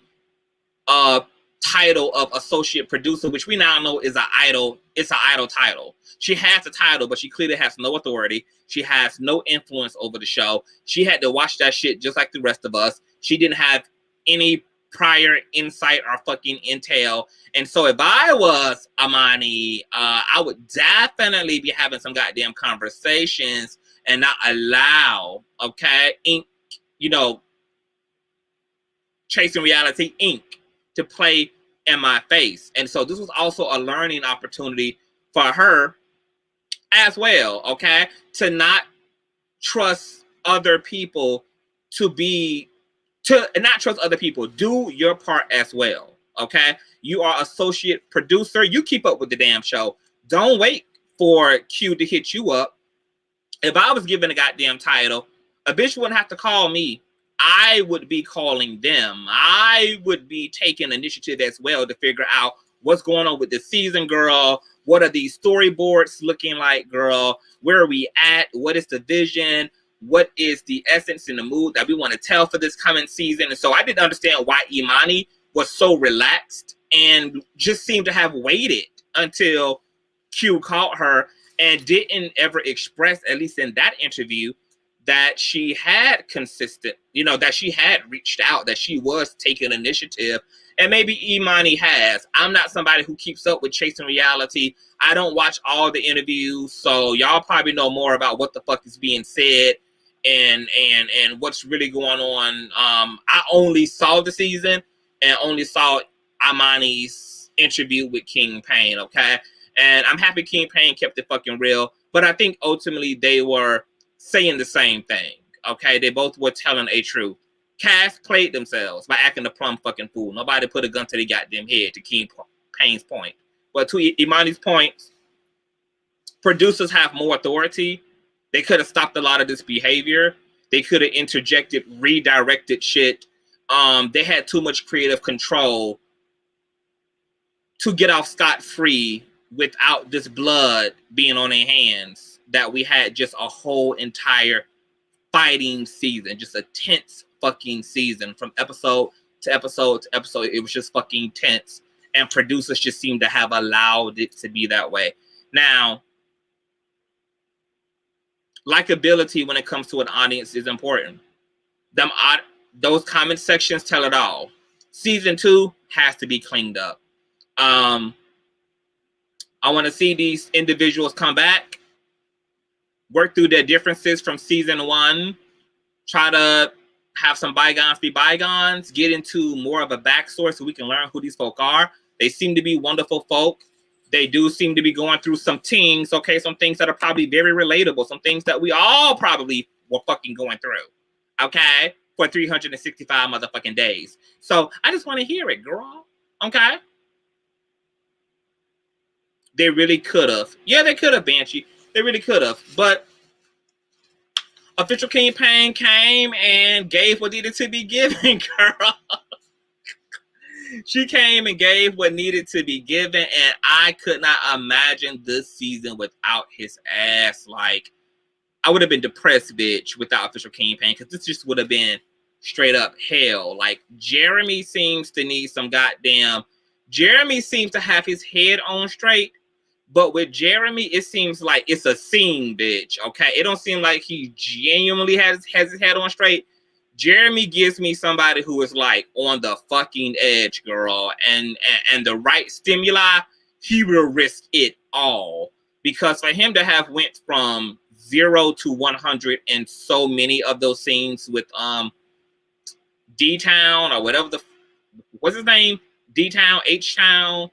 a title of associate producer, which we now know is an idol. It's an idol title. She has a title, but she clearly has no authority. She has no influence over the show. She had to watch that shit just like the rest of us. She didn't have any prior insight or fucking intel. And so if I was Imani, I would definitely be having some goddamn conversations and not allow, okay, Chasing Reality Inc. to play in my face. And so this was also a learning opportunity for her as well, okay? To not trust other people, to not trust other people. Do your part as well, okay? You are associate producer. You keep up with the damn show. Don't wait for Q to hit you up. If I was given a goddamn title, a bitch wouldn't have to call me. I would be calling them. I would be taking initiative as well to figure out what's going on with the season, girl. What are these storyboards looking like, girl? Where are we at? What is the vision? What is the essence and the mood that we want to tell for this coming season? And so I didn't understand why Imani was so relaxed and just seemed to have waited until Q called her and didn't ever express, at least in that interview, that she had that she had reached out, that she was taking initiative. And maybe Imani has. I'm not somebody who keeps up with Chasing Reality. I don't watch all the interviews, so y'all probably know more about what the fuck is being said and what's really going on. I only saw the season and only saw Imani's interview with King Payne, okay? And I'm happy King Payne kept it fucking real, but I think ultimately they were saying the same thing, okay? They both were telling a truth. Cass played themselves by acting a plumb fucking fool. Nobody put a gun to their goddamn head, to King Payne's point. But to Imani's point, producers have more authority. They could have stopped a lot of this behavior. They could have interjected, redirected shit. They had too much creative control to get off scot-free without this blood being on their hands, that we had just a whole entire fighting season, just a tense fucking season from episode to episode to episode. It was just fucking tense, and producers just seem to have allowed it to be that way. Now, likability when it comes to an audience is important. Those comment sections tell it all. Season 2 has to be cleaned up. I want to see these individuals come back, work through their differences from season 1, try to have some bygones be bygones, get into more of a backstory so we can learn who these folk are. They seem to be wonderful folk. They do seem to be going through some things, okay? Some things that are probably very relatable, some things that we all probably were fucking going through, okay? For 365 motherfucking days. So I just want to hear it, girl, okay? They really could have. Yeah, they could have, Banshee. They really could have. But official King Payne came and gave what needed to be given, girl. She came and gave what needed to be given, and I could not imagine this season without his ass. Like, I would have been depressed, bitch, without official King Payne, because this just would have been straight up hell. Like, Jeremy seems to need some goddamn... Jeremy seems to have his head on straight, but with Jeremy, it seems like it's a scene, bitch, okay? It don't seem like he genuinely has his head on straight. Jeremy gives me somebody who is like on the fucking edge, girl, and the right stimuli, he will risk it all. Because for him to have went from 0 to 100 in so many of those scenes with D-Town or whatever what's his name? D-Town, H-Town,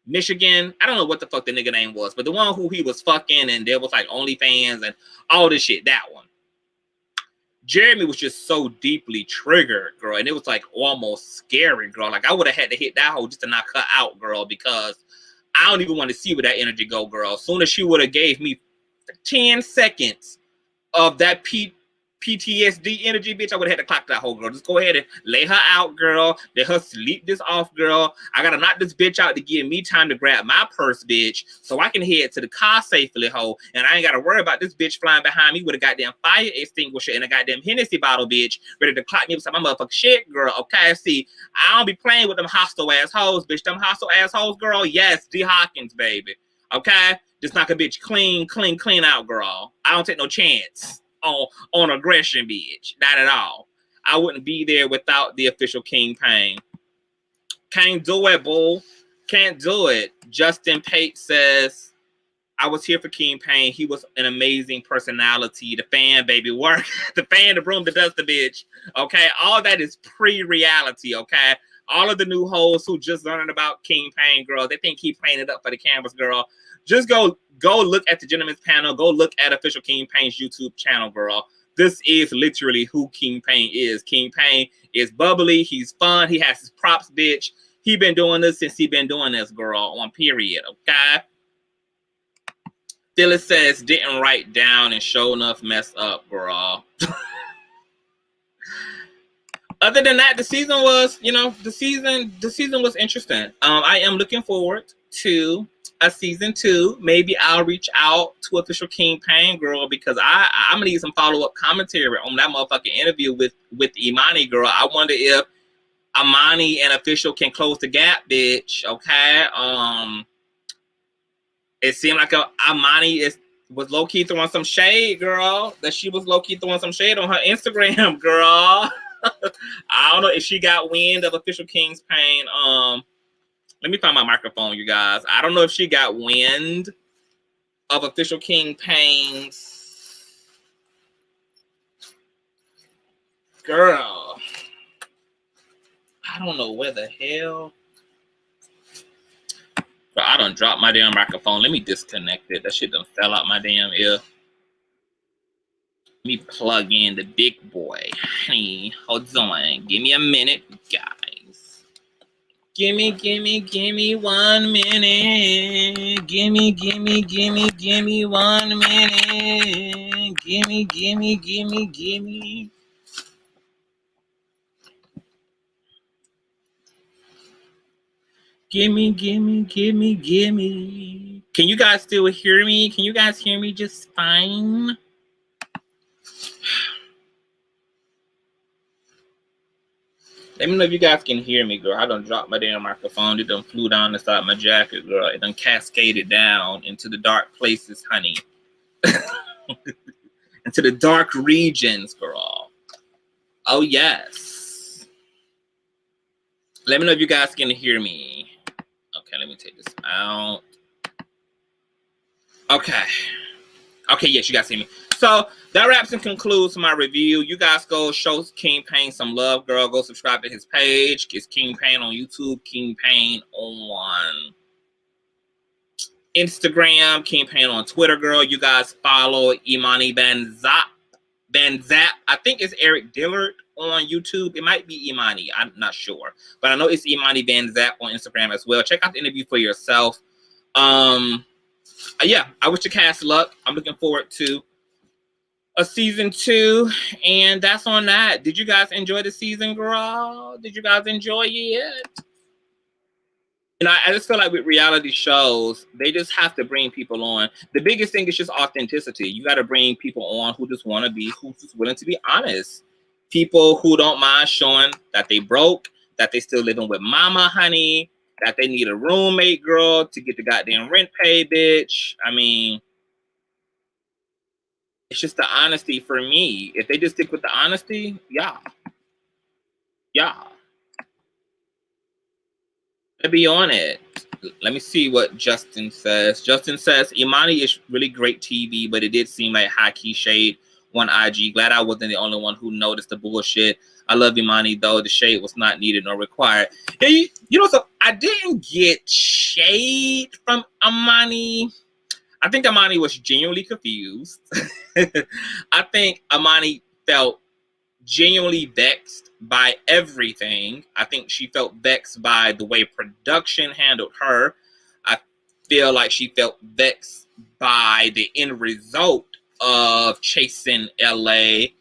Michigan. I don't know what the fuck the nigga name was, but the one who he was fucking and there was like OnlyFans and all this shit, that one. Jeremy was just so deeply triggered, girl, and it was like almost scary, girl. Like I would have had to hit that hole just to knock her out, girl, because I don't even want to see where that energy go, girl. As soon as she would have gave me 10 seconds of that PTSD energy, bitch, I would have had to clock that whole girl. Just go ahead and lay her out, girl. Let her sleep this off, girl. I gotta knock this bitch out to give me time to grab my purse, bitch, so I can head to the car safely, ho. And I ain't gotta worry about this bitch flying behind me with a goddamn fire extinguisher and a goddamn Hennessy bottle, bitch, ready to clock me with some motherfucking shit, girl. Okay, see, I don't be playing with them hostile assholes, bitch. Them hostile assholes, girl. Yes, D. Hawkins, baby. Okay, just knock a bitch clean out, girl. I don't take no chance on aggression, bitch. Not at all. I wouldn't be there without the official King Pain. Can't do it, bull. Can't do it. Justin Pate says, I was here for King Pain. He was an amazing personality. The fan, baby, work. The fan, the broom, the duster, bitch. Okay, all that is pre-reality, okay? All of the new hoes who just learning about King Pain, girl, they think he playing it up for the cameras, girl. Just go look at the Gentleman's Panel. Go look at official King Pain's YouTube channel, girl. This is literally who King Pain is. King Pain is bubbly. He's fun. He has his props, bitch. He been doing this since he been doing this, girl, on period, okay? Phyllis says, didn't write down and show enough mess up, girl. Other than that, the season was, the season was interesting. I am looking forward to a season 2. Maybe I'll reach out to official King Pain, girl, because I'm gonna need some follow-up commentary on that motherfucking interview with Imani, girl. I wonder if Imani and official can close the gap, bitch. Okay. It seemed like Imani was low-key throwing some shade, girl. That she was low-key throwing some shade on her Instagram, girl. I don't know if she got wind of official King's Pain. Let me find my microphone, you guys. I don't know if she got wind of official King Pain's. Girl. I don't know where the hell. Girl, I done dropped my damn microphone. Let me disconnect it. That shit done fell out my damn ear. Let me plug in the big boy. Honey, hold on. Give me a minute, guys. Give me 1 minute. Give me 1 minute. Give me. Gimme. Can you guys still hear me? Can you guys hear me just fine? Let me know if you guys can hear me, girl. I done dropped my damn microphone. It done flew down inside my jacket, girl. It done cascaded down into the dark places, honey. Into the dark regions, girl. Oh, yes. Let me know if you guys can hear me. Okay, let me take this out. Okay, yes, you guys see me. So that wraps and concludes my review. You guys go show King Pain some love, girl. Go subscribe to his page. It's King Pain on YouTube, King Pain on Instagram, King Pain on Twitter, girl. You guys follow Imani VanZAP. I think it's Eric Dillard on YouTube. It might be Imani. I'm not sure. But I know it's Imani VanZAP on Instagram as well. Check out the interview for yourself. Yeah, I wish the cast luck. I'm looking forward to a season 2, and that's on that. Did you guys enjoy the season, girl? Did you guys enjoy it? I just feel like with reality shows, they just have to bring people on. The biggest thing is just authenticity. You got to bring people on who just want to be, who's just willing to be honest. People who don't mind showing that they broke, that they still living with mama, honey, that they need a roommate, girl, to get the goddamn rent paid, bitch. I mean, it's just the honesty for me. If they just stick with the honesty, yeah. Let's be on it. Let me see what Justin says. Justin says, Imani is really great TV, but it did seem like high-key shade on IG. Glad I wasn't the only one who noticed the bullshit. I love Imani, though. The shade was not needed nor required. Yeah, so I didn't get shade from Imani. I think Imani was genuinely confused. I think Imani felt genuinely vexed by everything. I think she felt vexed by the way production handled her. I feel like she felt vexed by the end result of Chasing L.A.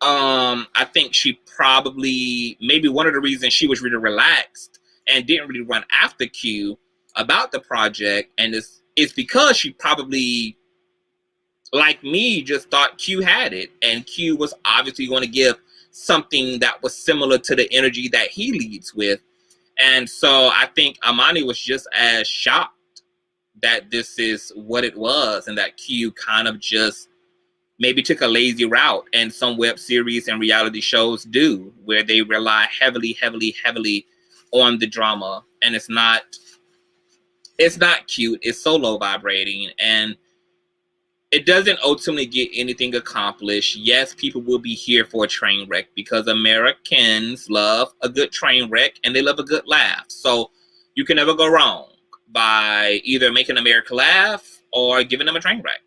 I think she probably, maybe one of the reasons she was really relaxed and didn't really run after Q about the project, and it's because she probably, like me, just thought Q had it, and Q was obviously going to give something that was similar to the energy that he leads with. And so I think Imani was just as shocked that this is what it was, and that Q kind of just maybe took a lazy route, and some web series and reality shows do, where they rely heavily on the drama, and it's not cute. It's so low vibrating, and it doesn't ultimately get anything accomplished. Yes, people will be here for a train wreck, because Americans love a good train wreck and they love a good laugh. So you can never go wrong by either making America laugh or giving them a train wreck,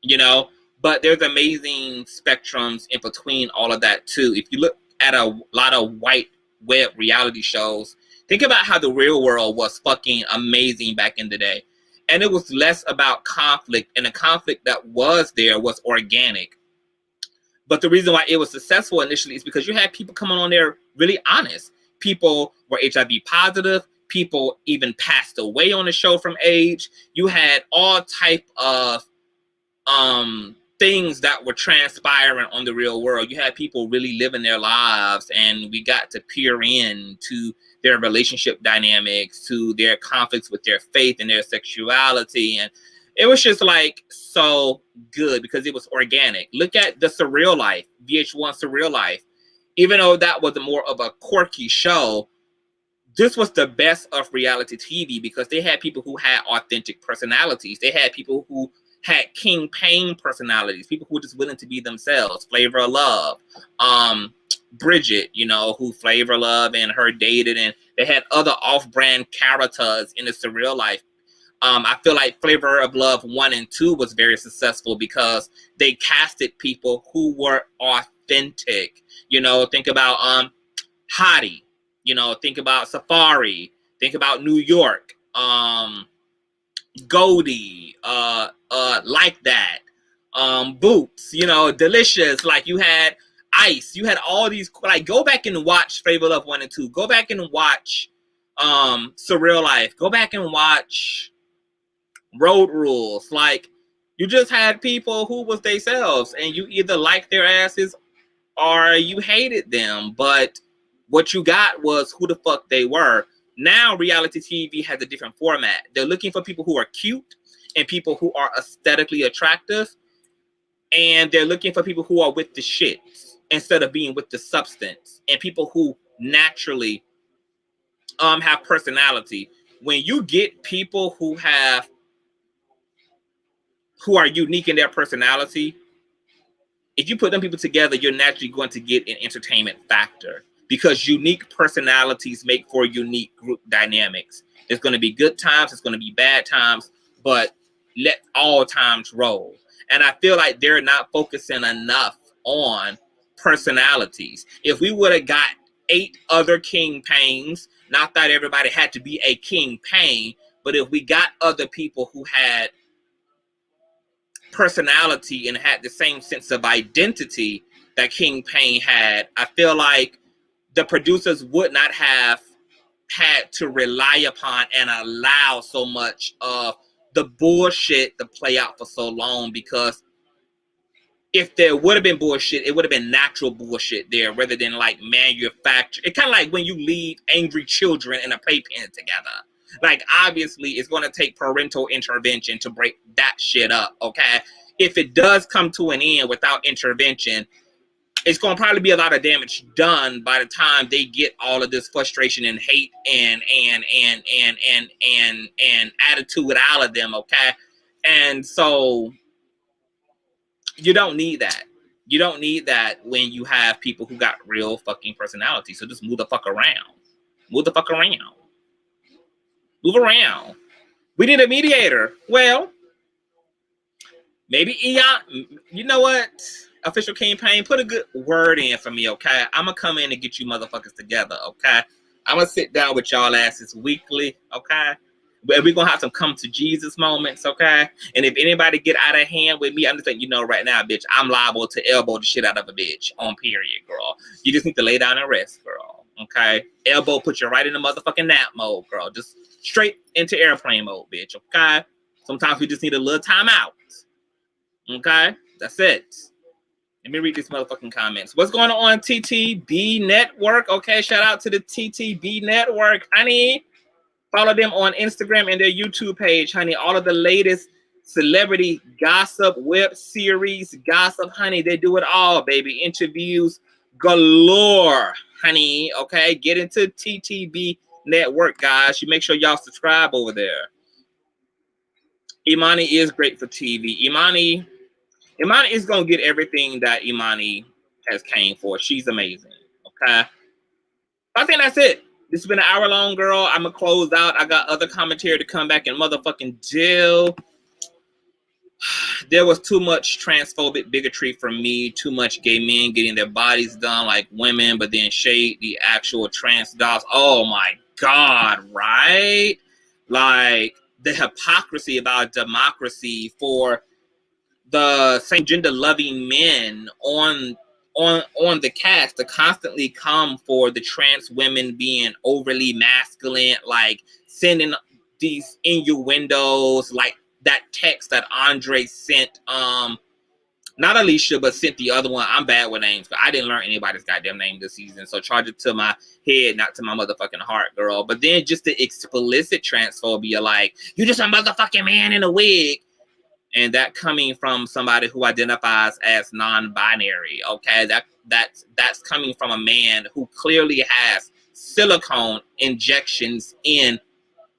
you know. But there's amazing spectrums in between all of that too. If you look at a lot of white web reality shows, think about how the real world was fucking amazing back in the day. And it was less about conflict, and the conflict that was there was organic. But the reason why it was successful initially is because you had people coming on there really honest. People were HIV positive. People even passed away on the show from AIDS. You had all type of things that were transpiring on the real world. You had people really living their lives, and we got to peer into their relationship dynamics, to their conflicts with their faith and their sexuality. And it was just like so good because it was organic. Look at the Surreal Life, VH1 Surreal Life. Even though that was more of a quirky show, this was the best of reality TV because they had people who had authentic personalities. They had people who had King Pain personalities, people who were just willing to be themselves. Flavor of Love, Bridget, you know, who Flavor Love and her dated, and they had other off-brand characters in the Surreal Life. I feel like Flavor of Love 1 and 2 was very successful because they casted people who were authentic. You know, think about Hottie, you know, think about Safari, think about New York, Goldie, like that, Boots, you know, Delicious. Like you had Ice, you had all these. Like, go back and watch Flavor Love 1 and 2. Go back and watch Surreal Life. Go back and watch Road Rules. Like, you just had people who was themselves, and you either liked their asses or you hated them. But what you got was who the fuck they were. Now reality TV has a different format. They're looking for people who are cute and people who are aesthetically attractive, and they're looking for people who are with the shit instead of being with the substance, and people who naturally have personality. When you get people who are unique in their personality, if you put them people together, you're naturally going to get an entertainment factor, because unique personalities make for unique group dynamics. There's going to be good times, there's going to be bad times, but let all times roll. And I feel like they're not focusing enough on personalities. If we would have got 8 other King Pains, not that everybody had to be a King Pain, but if we got other people who had personality and had the same sense of identity that King Pain had, I feel like the producers would not have had to rely upon and allow so much of the bullshit to play out for so long. Because if there would have been bullshit, it would have been natural bullshit there rather than like manufactured. It's kind of like when you leave angry children in a playpen together. Like, obviously, it's going to take parental intervention to break that shit up, okay? If it does come to an end without intervention, it's going to probably be a lot of damage done by the time they get all of this frustration and hate and attitude out of them, okay? And so you don't need that. You don't need that when you have people who got real fucking personality. So just move the fuck around. Move the fuck around. Move around. We need a mediator. Well, maybe Eon. You know what? Official campaign, put a good word in for me, okay? I'm going to come in and get you motherfuckers together, okay? I'm going to sit down with y'all asses weekly, okay? But we're gonna have some come to Jesus moments, okay? And if anybody get out of hand with me, I'm just letting you know right now, bitch, I'm liable to elbow the shit out of a bitch on period, girl. You just need to lay down and rest, girl. Okay? Elbow put you right in the motherfucking nap mode, girl. Just straight into airplane mode, bitch. Okay? Sometimes we just need a little time out. Okay? That's it. Let me read these motherfucking comments. What's going on, TTB Network? Okay, shout out to the TTB Network, honey. Follow them on Instagram and their YouTube page, honey. All of the latest celebrity gossip, web series gossip, honey. They do it all, baby. Interviews galore, honey. Okay, get into TTB Network, guys. You make sure y'all subscribe over there. Imani is great for TV. Imani is gonna get everything that Imani has came for. She's amazing. Okay. I think that's it. This has been an hour long, girl. I'm gonna close out. I got other commentary to come back and motherfucking deal. There was too much transphobic bigotry from me. Too much gay men getting their bodies done like women, but then shade the actual trans dolls. Oh my God, right? Like the hypocrisy about democracy for the same gender loving men on the cast to constantly come for the trans women being overly masculine, like sending these innuendos, like that text that Andre sent, not Alicia, but sent the other one. I'm bad with names, but I didn't learn anybody's goddamn name this season, so charge it to my head, not to my motherfucking heart, girl. But then just the explicit transphobia, like, you just a motherfucking man in a wig. And that coming from somebody who identifies as non-binary, okay? That's coming from a man who clearly has silicone injections in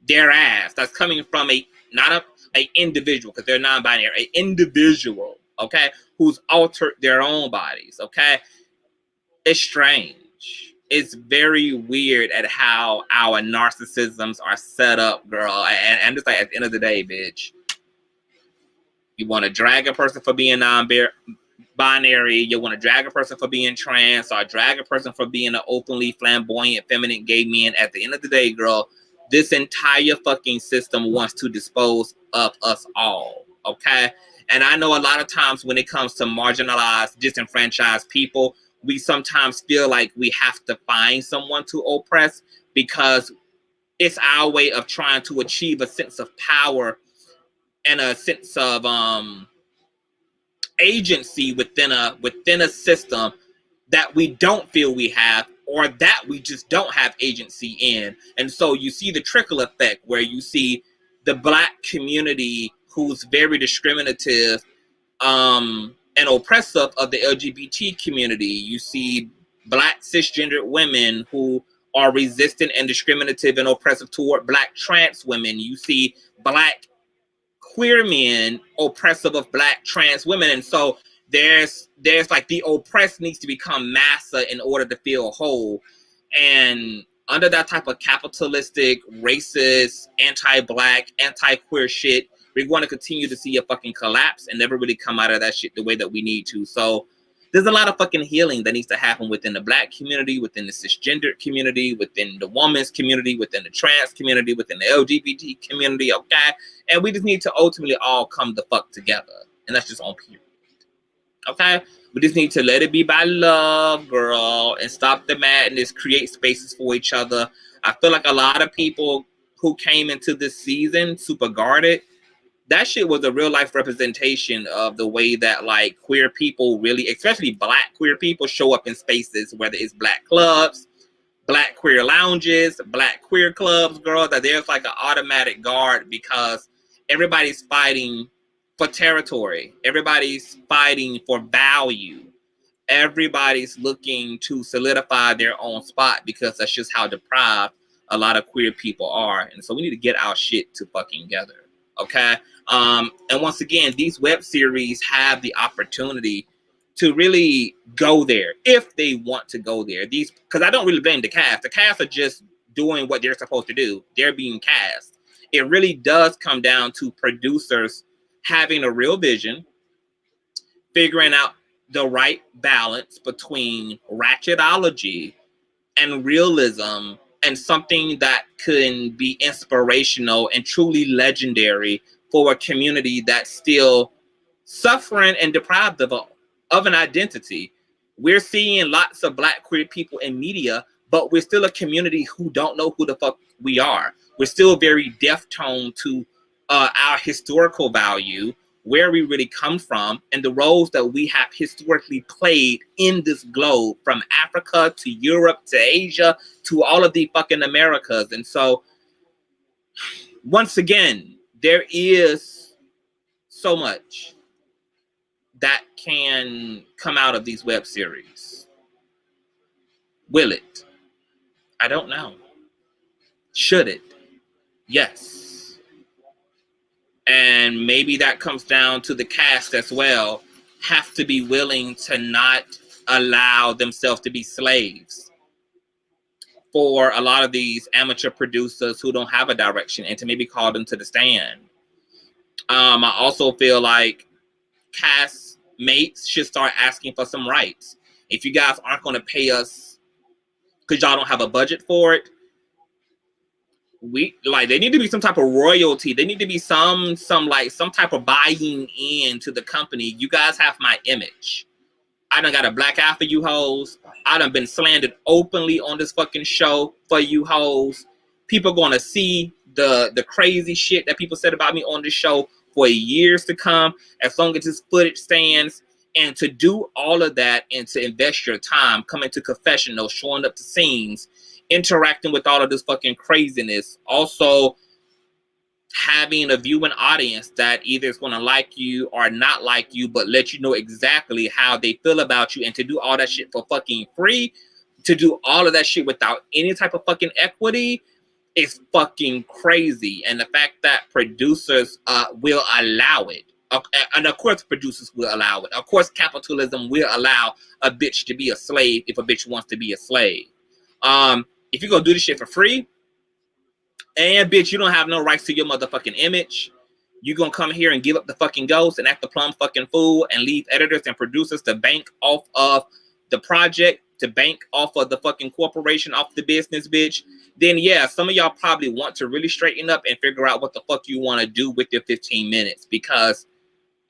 their ass. That's coming from not a individual, because they're non-binary, an individual, okay, who's altered their own bodies, okay? It's strange. It's very weird at how our narcissisms are set up, girl. And it's like, at the end of the day, bitch, you want to drag a person for being non-binary. You want to drag a person for being trans, or drag a person for being an openly flamboyant, feminine gay man. At the end of the day, girl, this entire fucking system wants to dispose of us all, okay? And I know a lot of times when it comes to marginalized, disenfranchised people, we sometimes feel like we have to find someone to oppress because it's our way of trying to achieve a sense of power and a sense of agency within a system that we don't feel we have, or that we just don't have agency in. And so you see the trickle effect where you see the Black community, who's very discriminative and oppressive of the LGBT community. You see Black cisgendered women who are resistant and discriminative and oppressive toward Black trans women. You see Black queer men oppressive of Black trans women. And so there's like the oppressed needs to become massa in order to feel whole. And under that type of capitalistic, racist, anti-Black, anti-queer shit, we're going to continue to see a fucking collapse and never really come out of that shit the way that we need to. So there's a lot of fucking healing that needs to happen within the Black community, within the cisgendered community, within the woman's community, within the trans community, within the LGBT community, okay? And we just need to ultimately all come the fuck together. And that's just on period. Okay? We just need to let it be by love, girl, and stop the madness, create spaces for each other. I feel like a lot of people who came into this season super guarded, that shit was a real life representation of the way that like queer people really, especially Black queer people, show up in spaces, whether it's Black clubs, Black queer lounges, Black queer clubs, girl, that there's like an automatic guard because everybody's fighting for territory. Everybody's fighting for value. Everybody's looking to solidify their own spot because that's just how deprived a lot of queer people are. And so we need to get our shit to fucking together. Okay? And once again, these web series have the opportunity to really go there if they want to go there. These, because I don't really blame the cast. The cast are just doing what they're supposed to do. They're being cast. It really does come down to producers having a real vision, figuring out the right balance between ratchetology and realism and something that can be inspirational and truly legendary for a community that's still suffering and deprived of an identity. We're seeing lots of Black queer people in media, but we're still a community who don't know who the fuck we are. We're still very deaf-toned to our historical value, where we really come from, and the roles that we have historically played in this globe, from Africa to Europe to Asia to all of the fucking Americas. And so, once again, there is so much that can come out of these web series. Will it? I don't know. Should it? Yes. And maybe that comes down to the cast as well, have to be willing to not allow themselves to be slaves for a lot of these amateur producers who don't have a direction, and to maybe call them to the stand. I also feel like cast mates should start asking for some rights. If you guys aren't going to pay us because y'all don't have a budget for it, there need to be some type of royalty. There need to be some type of buying in to the company. You guys have my image. I done got a black eye for you hoes. I done been slandered openly on this fucking show for you hoes. People gonna see the crazy shit that people said about me on this show for years to come, as long as this footage stands. And to do all of that and to invest your time, coming to confessionals, showing up to scenes, interacting with all of this fucking craziness, also having a viewing audience that either is going to like you or not like you, but let you know exactly how they feel about you, and to do all that shit for fucking free, to do all of that shit without any type of fucking equity, is fucking crazy. And the fact that producers will allow it, and of course producers will allow it. Of course capitalism will allow a bitch to be a slave if a bitch wants to be a slave. If you're gonna do this shit for free, and bitch, you don't have no rights to your motherfucking image, you gonna come here and give up the fucking ghost and act the plum fucking fool and leave editors and producers to bank off of the project, to bank off of the fucking corporation, off the business, bitch, then yeah, some of y'all probably want to really straighten up and figure out what the fuck you want to do with your 15 minutes, because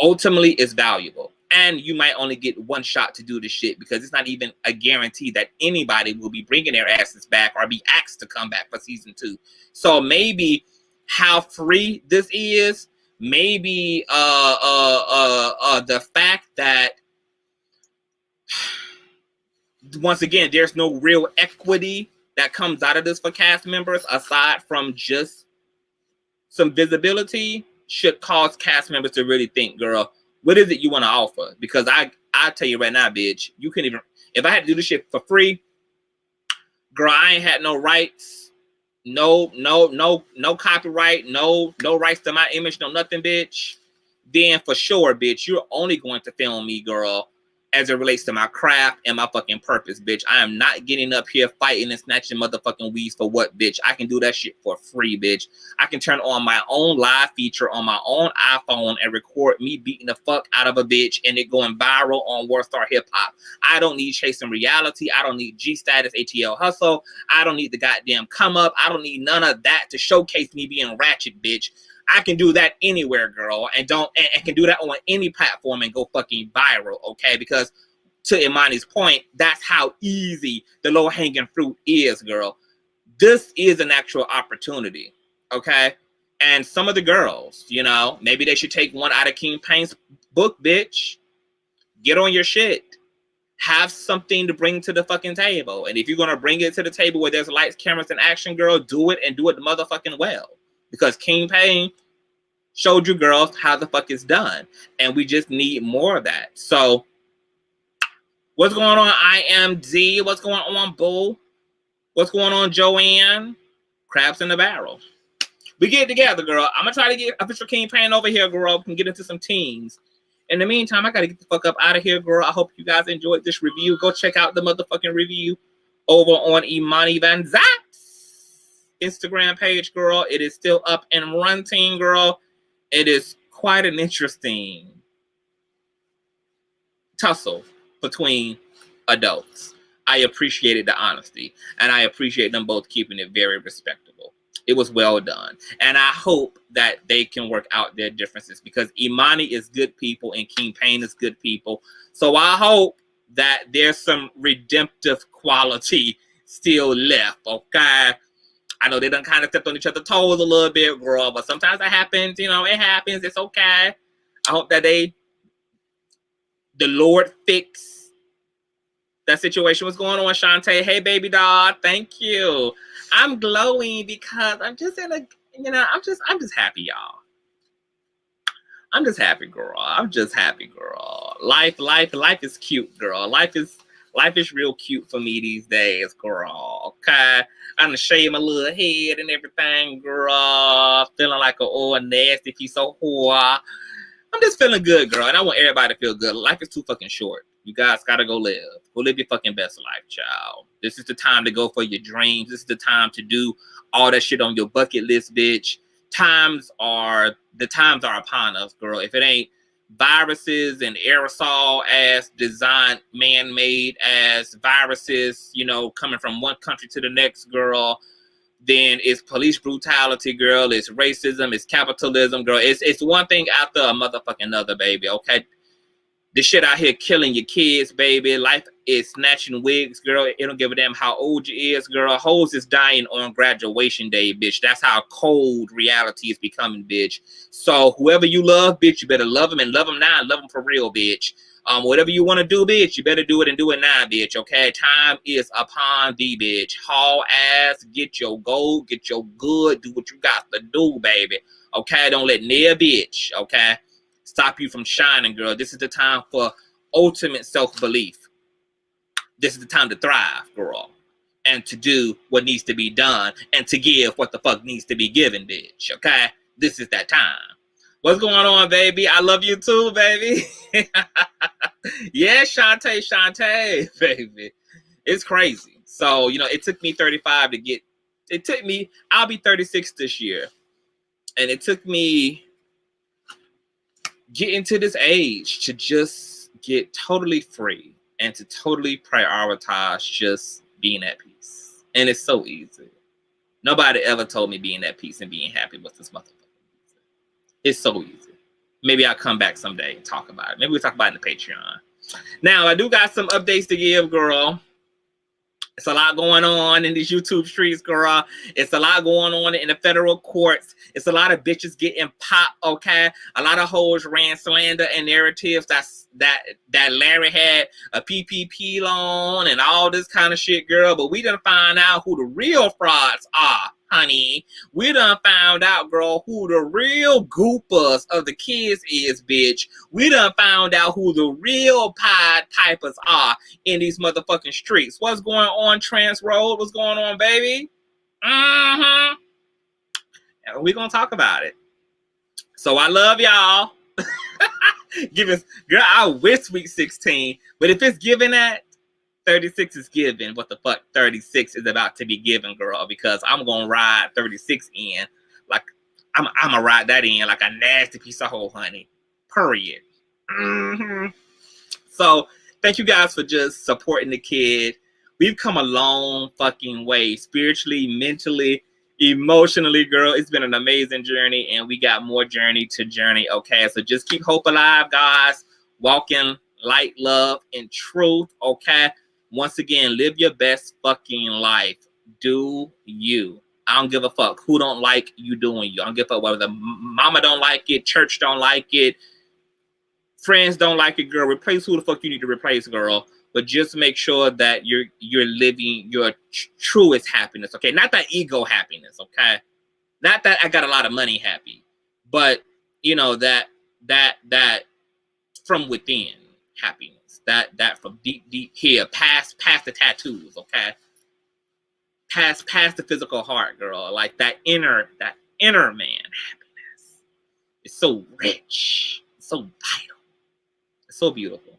ultimately it's valuable. And you might only get one shot to do the shit, because it's not even a guarantee that anybody will be bringing their asses back or be asked to come back for season 2. So maybe how free this is, maybe the fact that, once again, there's no real equity that comes out of this for cast members aside from just some visibility, should cause cast members to really think, girl, what is it you want to offer? Because I tell you right now, bitch, you couldn't even, if I had to do this shit for free, girl, I ain't had no rights, no copyright, no rights to my image, no nothing, bitch. Then for sure, bitch, you're only going to film me, girl, as it relates to my craft and my fucking purpose, bitch. I am not getting up here fighting and snatching motherfucking weeds for what, bitch? I can do that shit for free, bitch. I can turn on my own live feature on my own iPhone and record me beating the fuck out of a bitch and it going viral on World Star Hip Hop. I don't need Chasing Reality. I don't need G Status, ATL Hustle. I don't need the goddamn come up. I don't need none of that to showcase me being ratchet, bitch. I can do that anywhere, girl, and can do that on any platform and go fucking viral, okay? Because to Imani's point, that's how easy the low-hanging fruit is, girl. This is an actual opportunity, okay? And some of the girls, you know, maybe they should take one out of King Payne's book, bitch. Get on your shit. Have something to bring to the fucking table. And if you're going to bring it to the table where there's lights, cameras, and action, girl, do it, and do it motherfucking well. Because King Payne showed you girls how the fuck it's done. And we just need more of that. So, what's going on, IMD? What's going on, Boo? What's going on, Joanne? Crabs in the barrel. We get it together, girl. I'm going to try to get official King Payne over here, girl. We can get into some teams. In the meantime, I got to get the fuck up out of here, girl. I hope you guys enjoyed this review. Go check out the motherfucking review over on Imani VanZAP's Instagram page, girl. It is still up and running, girl. It is quite an interesting tussle between adults. I appreciated the honesty, and I appreciate them both keeping it very respectable. It was well done, and I hope that they can work out their differences, because Imani is good people and King Pain is good people. So I hope that there's some redemptive quality still left, okay? I know they done kind of stepped on each other's toes a little bit, girl, but sometimes that happens, you know, it happens, it's okay. I hope that the Lord fix that situation. What's going on, Shantae? Hey, baby doll, thank you. I'm glowing because I'm just in a, you know, I'm just happy, y'all. I'm just happy, girl. I'm just happy, girl. Life is cute, girl. Life is real cute for me these days, girl. Okay, I'm gonna shave my little head and everything, girl. Feeling like an old nasty piece of whore. I'm just feeling good, girl, and I want everybody to feel good. Life is too fucking short. You guys gotta go live. Go live your fucking best life, child. This is the time to go for your dreams. This is the time to do all that shit on your bucket list, bitch. The times are upon us, girl. If it ain't viruses and aerosol ass designed, man-made ass viruses, you know, coming from one country to the next, girl, then it's police brutality, girl. It's racism. It's capitalism, girl. It's one thing after a motherfucking another, baby. Okay, this shit out here killing your kids, baby. Life is snatching wigs, girl. It don't give a damn how old you is, girl. Hoes is dying on graduation day, bitch. That's how cold reality is becoming, bitch. So whoever you love, bitch, you better love them, and love them now, and love them for real, bitch. Whatever you want to do, bitch, you better do it, and do it now, bitch, okay? Time is upon thee, bitch. Haul ass, get your gold, get your good, do what you got to do, baby, okay? Don't let near bitch, okay, stop you from shining, girl. This is the time for ultimate self-belief. This is the time to thrive, girl, and to do what needs to be done, and to give what the fuck needs to be given, bitch, okay? This is that time. What's going on, baby? I love you too, baby. Yeah, Shantae, baby. It's crazy. So, you know, it took me 35 to get, I'll be 36 this year. And it took me getting to this age to just get totally free and to totally prioritize just being at peace. And it's so easy. Nobody ever told me being at peace and being happy was this motherfucker. It's so easy. Maybe I'll come back someday and talk about it. Maybe we'll talk about it in the Patreon. Now, I do got some updates to give, girl. It's a lot going on in these YouTube streets, girl. It's a lot going on in the federal courts. It's a lot of bitches getting popped, okay? A lot of hoes ran slander and narratives that Larry had a PPP loan and all this kind of shit, girl. But we done find out who the real frauds are, honey. We done found out, girl, who the real goopers of the kids is, bitch. We done found out who the real Pied Pipers are in these motherfucking streets. What's going on, Trans Road? What's going on, baby? And we're gonna talk about it. So I love y'all. Give us, girl, I wish week 16, but if it's given that, 36 is given. What the fuck 36 is about to be given, girl, because I'm gonna ride 36 in like I'm gonna ride that in like a nasty piece of hoe, honey. Period. So thank you guys for just supporting the kid. We've come a long fucking way, spiritually, mentally, emotionally, girl. It's been an amazing journey, and we got more journey to journey, okay? So just keep hope alive, guys. Walk in light, love, and truth, okay? Once again, live your best fucking life. Do you. I don't give a fuck who don't like you doing you. I don't give a fuck whether the mama don't like it, church don't like it, friends don't like it, girl. Replace who the fuck you need to replace, girl. But just make sure that you're living your truest happiness, okay? Not that ego happiness, okay? Not that I got a lot of money happy, but you know that from within happiness. That from deep here, past the tattoos, okay? Past the physical heart, girl. Like that inner man happiness. It's so rich, it's so vital, it's so beautiful.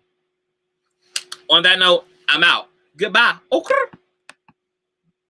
On that note, I'm out. Goodbye. Okay.